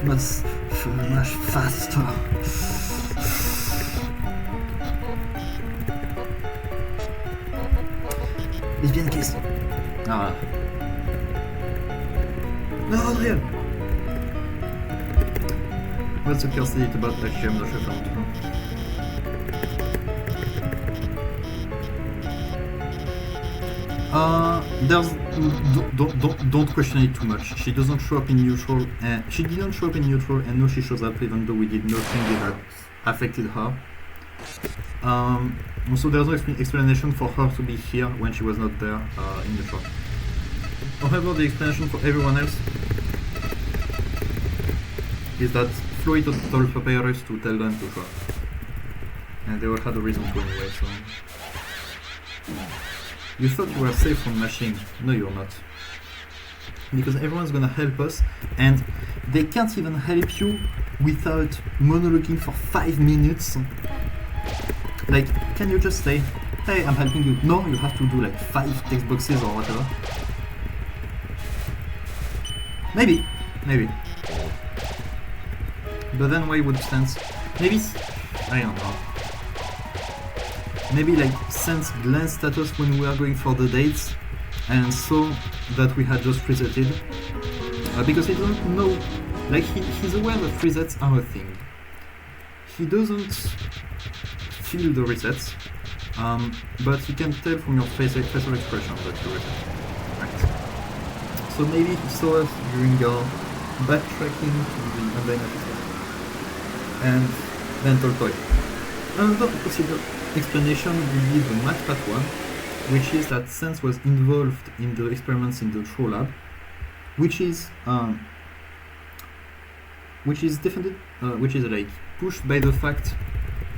much faster. Lesbian kiss. Ah. No, Adrien. What's the curse edit about that game? I'm not sure. There's don't question it too much. She doesn't show up in neutral, and she didn't show up in neutral, and now she shows up even though we did nothing that affected her. So there's no explanation for her to be here when she was not there in neutral. However, the explanation for everyone else is that Floyd told Papyrus to tell them to show up, and they all had a reason to anyway. So. You thought you were safe from mashing. No, you're not. Because everyone's gonna help us, and they can't even help you without monologuing for 5 minutes. Like, can you just say, hey, I'm helping you? No, you have to do like 5 text boxes or whatever. Maybe. But then why would Sense? Maybe, I don't know. Maybe like Sense glanced at us when we were going for the dates and saw that we had just resetted. Because he doesn't know, like he's aware that resets are a thing. He doesn't feel the resets, but he can tell from your facial expression that you reset. Right. So maybe he saw us during our backtracking to the online episode. And then told Toy. Another possible explanation will be the math part one, which is that Sense was involved in the experiments in the Troll Lab, which is like pushed by the fact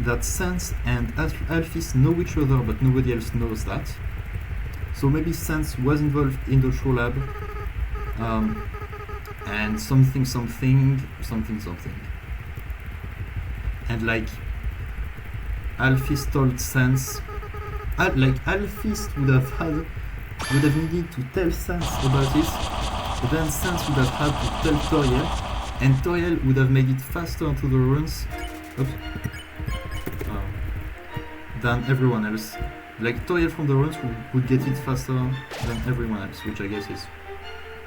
that Sense and Alphys know each other, but nobody else knows that. So maybe Sense was involved in the Troll Lab, and something, and like. Alphys told Sense, Alphys would have needed to tell Sense about this, but then Sense would have had to tell Toriel, and Toriel would have made it faster into the runs than everyone else. Like Toriel from the runs would get it faster than everyone else, which I guess is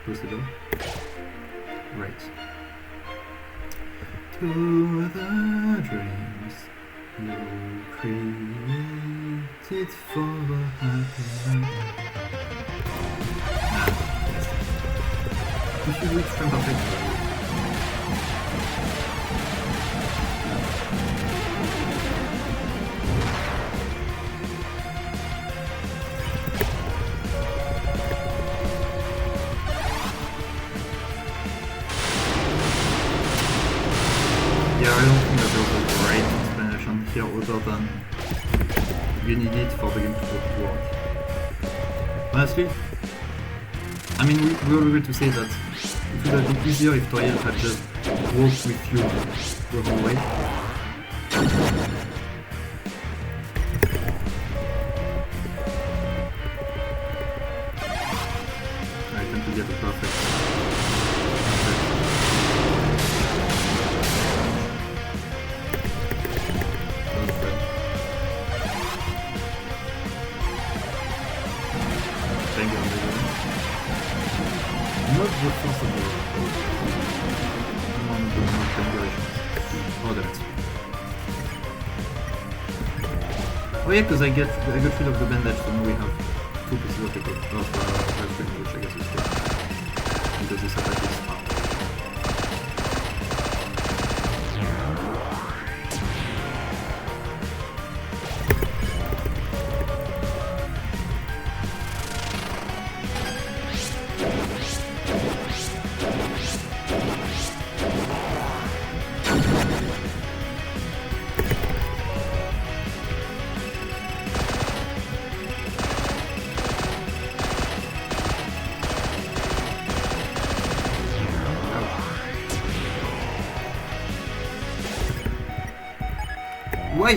possible. Right. To the dreams you created for a happy life. Yes. If you do it frame perfect. Yeah, I don't think that there was a great explanation here other than you need it for the game to work. Honestly, I mean, we all agree to say that it would have been easier if Toriel had just walked with you the whole way. I tend to get a perfect. Oh yeah, because I got rid of the bandage, so now we have 2 pieces of paper which I guess is good. Because this attack is hard. Why?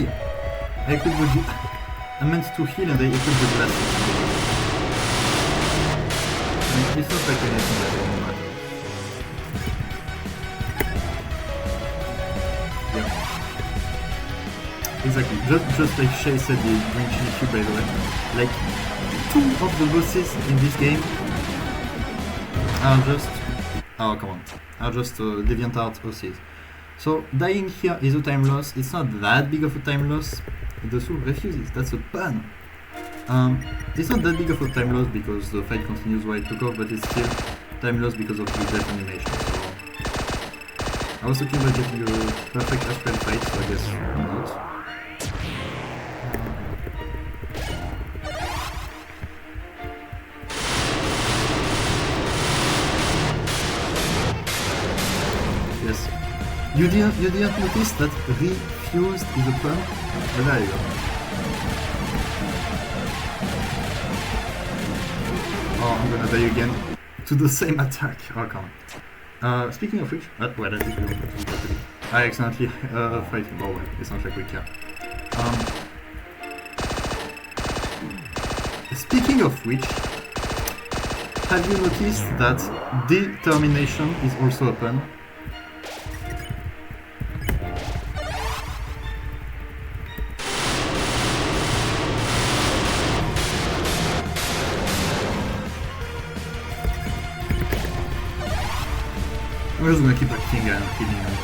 I meant to heal and I equipped the glasses. It's not like anything that I know. exactly. Just like Shay said, the green chili cube, by the way. Like, 2 of the bosses in this game are just... Oh, come on. Are just DeviantArt bosses. So, dying here is a time loss. It's not that big of a time loss. The soul refuses. That's a pun. It's not that big of a time loss because the fight continues while it took off, but it's still time loss because of the death animation. So, I was talking about getting a perfect Ashpel fight, so I guess not. Yes. You didn't notice that refused is a pun? Oh, there you go. Oh, I'm gonna die again to the same attack. Oh, come on. Speaking of which, why don't you do I accidentally fight him. Oh well, it's not like we care. Speaking of which, have you noticed that determination is also a pun? I'm just gonna keep acting and killing him.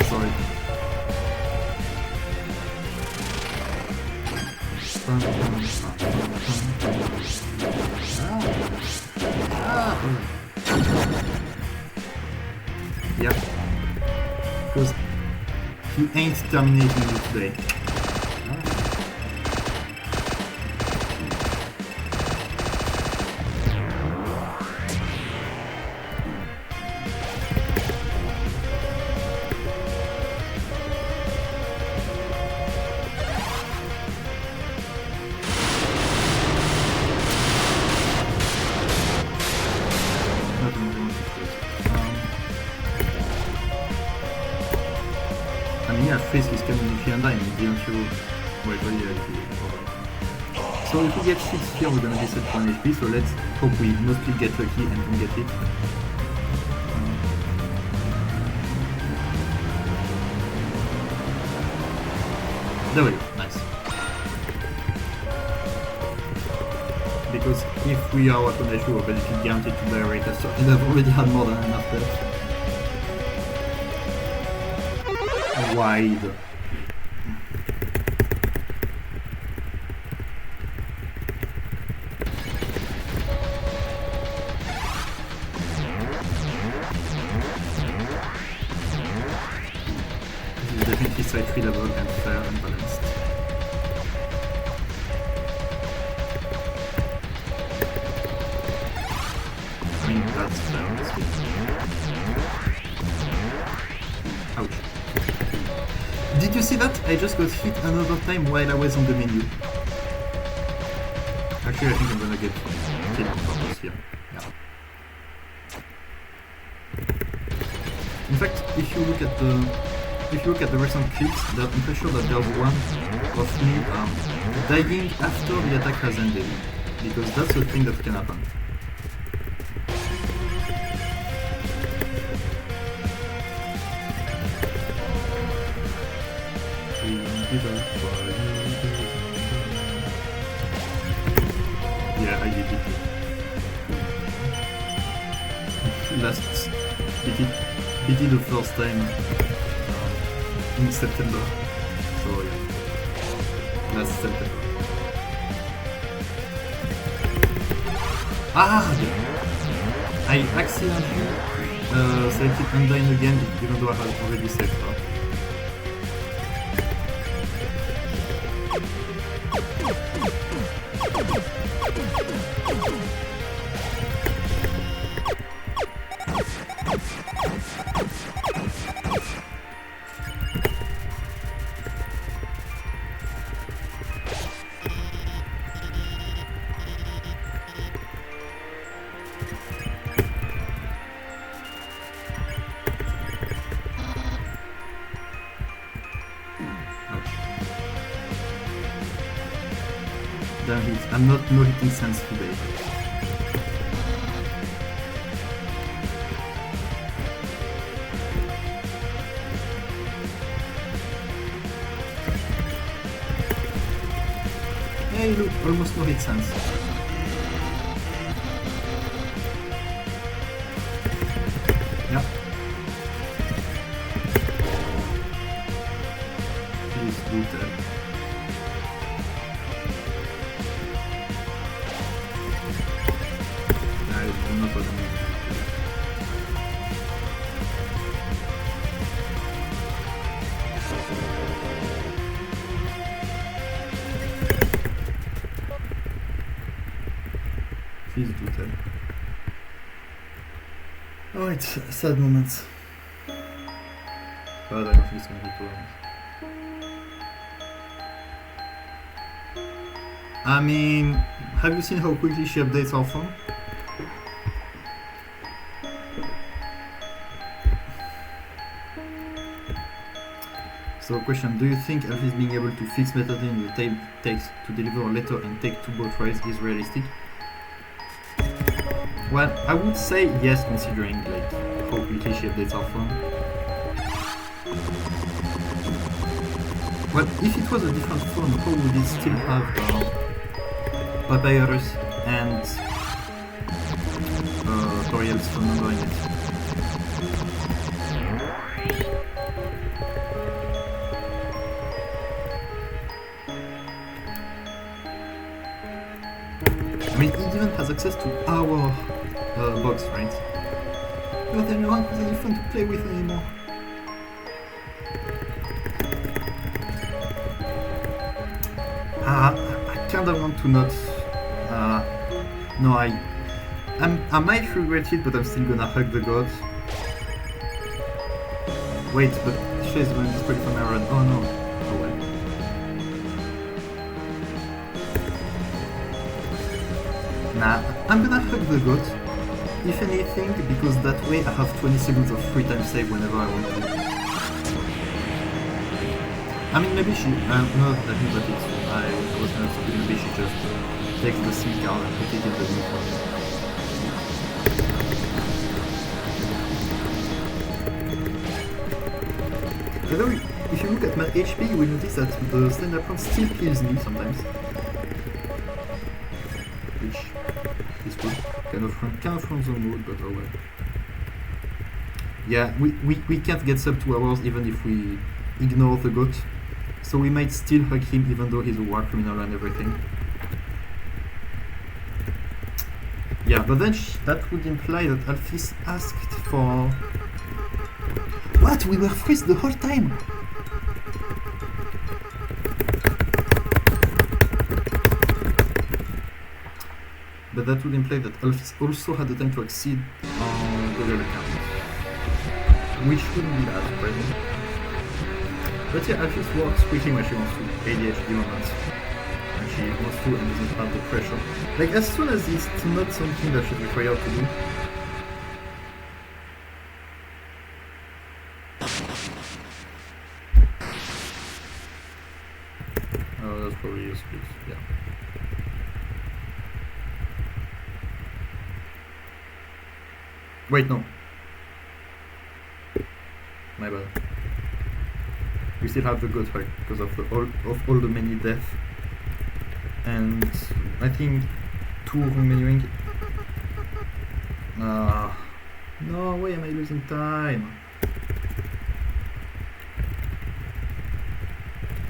Sorry. Yep. Because he ain't terminating you today. Frisk is coming if you and I, didn't you? Wait, so if we get 6 here, we're gonna reset 1 HP, so let's hope we mostly get lucky and can get it. There we go, nice. Because if we are weapon issue, we're basically guaranteed to die right after, and I've already had more than enough death. Wide. This is definitely side 3 level and fair and balanced. I mean, that's fair. Ouch. Did you see that? I just got hit another time while I was on the menu. Actually, I think I'm gonna get killed on purpose here. Yeah. In fact, if you look at the recent clips, I'm pretty sure that there's one of me dying after the attack has ended, because that's a thing that can happen. Yeah, I did it. Last beat it the first time in September. So yeah, last September. Ah! I accidentally selected Undyne again, even though I had already saved her. Damn it, I'm not no hitting sense today. Hey, look, almost no hit sense. Yeah. Please do that. I do not want to make it. Please do that. Oh, it's sad moments. But I don't think it's gonna be too long. I mean, have you seen how quickly she updates her phone? So question, do you think Alfie's being able to fix metadata in the time it takes to deliver a letter and take 2 boat rides is realistic? Well, I would say yes, considering like how quickly she updates her phone. Well, if it was a different phone, how would it still have Papyrus and Toriel's phone number in it? I mean, it even has access to our box, right? But then no one has any fun to play with anymore. I kinda want to not. No, I might regret it, but I'm still gonna hug the gods. Wait, but she's going to speak from Aaron. Oh no. Oh well. Nah, I'm gonna hug the gods. If anything, because that way I have 20 seconds of free time save whenever I want to. I mean, maybe she. No, that means that it's. I was gonna say maybe she just takes the SIM card and put it in the new phone. Although, if you look at my HP, you will notice that the stand-up front still kills me sometimes. Which is good. Kind of from the mood, but oh well. Yeah, we can't get sub 2 hours even if we ignore the goat. So we might still hug him even though he's a war criminal and everything. Yeah, but then that would imply that Alphys asked for... What? We were freeze the whole time! But that would imply that Alphys also had the time to exceed on Google account. Which wouldn't be that surprising. But yeah, Alphys works quickly when she wants to, ADHD moments. And she wants to and doesn't have the pressure. Like, as soon as it's not something that she's required to do. Oh, that's probably a split, yeah. Wait, no. My bad. We still have the goat hug because of all the many deaths. And I think 2 remaining. No, why am I losing time?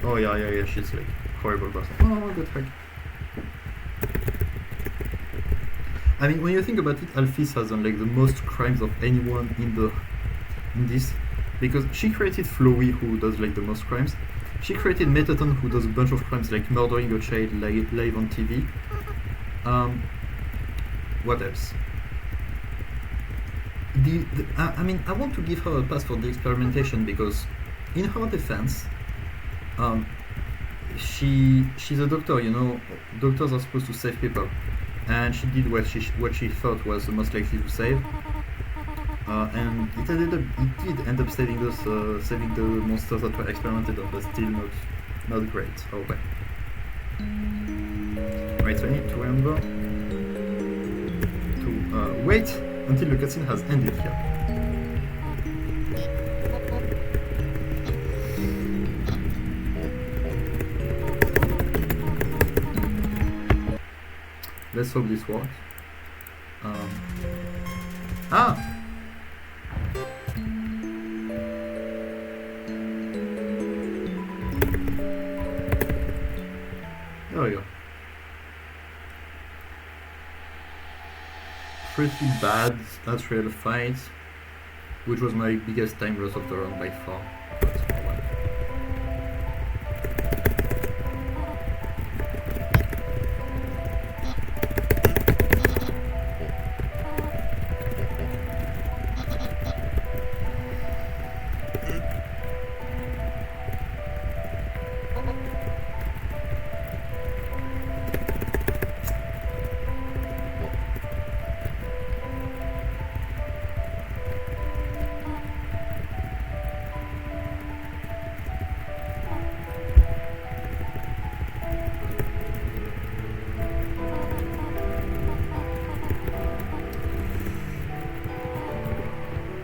Oh yeah, she's like horrible person. Oh, good hug. I mean, when you think about it, Alphys has done like the most crimes of anyone in this, because she created Flowey, who does like the most crimes. She created Metaton, who does a bunch of crimes like murdering a child live on TV. What else? I mean, I want to give her a pass for the experimentation because, in her defense, she's a doctor. You know, doctors are supposed to save people, and she did what she thought was the most likely to save. And it did end up saving the monsters that were experimented on, but still not great. Oh well. Right, so I need to remember to wait until the cutscene has ended here. Let's hope this works. Ah! There we go. Pretty bad at real fight, which was my biggest time loss of the round by far.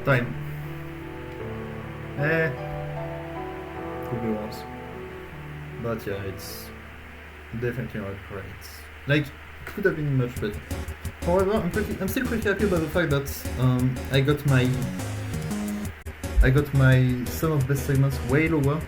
Time. Could be worse. But yeah, it's definitely not great. Like, could have been much better. However, I'm still pretty happy about the fact that I got my sum of best segments way lower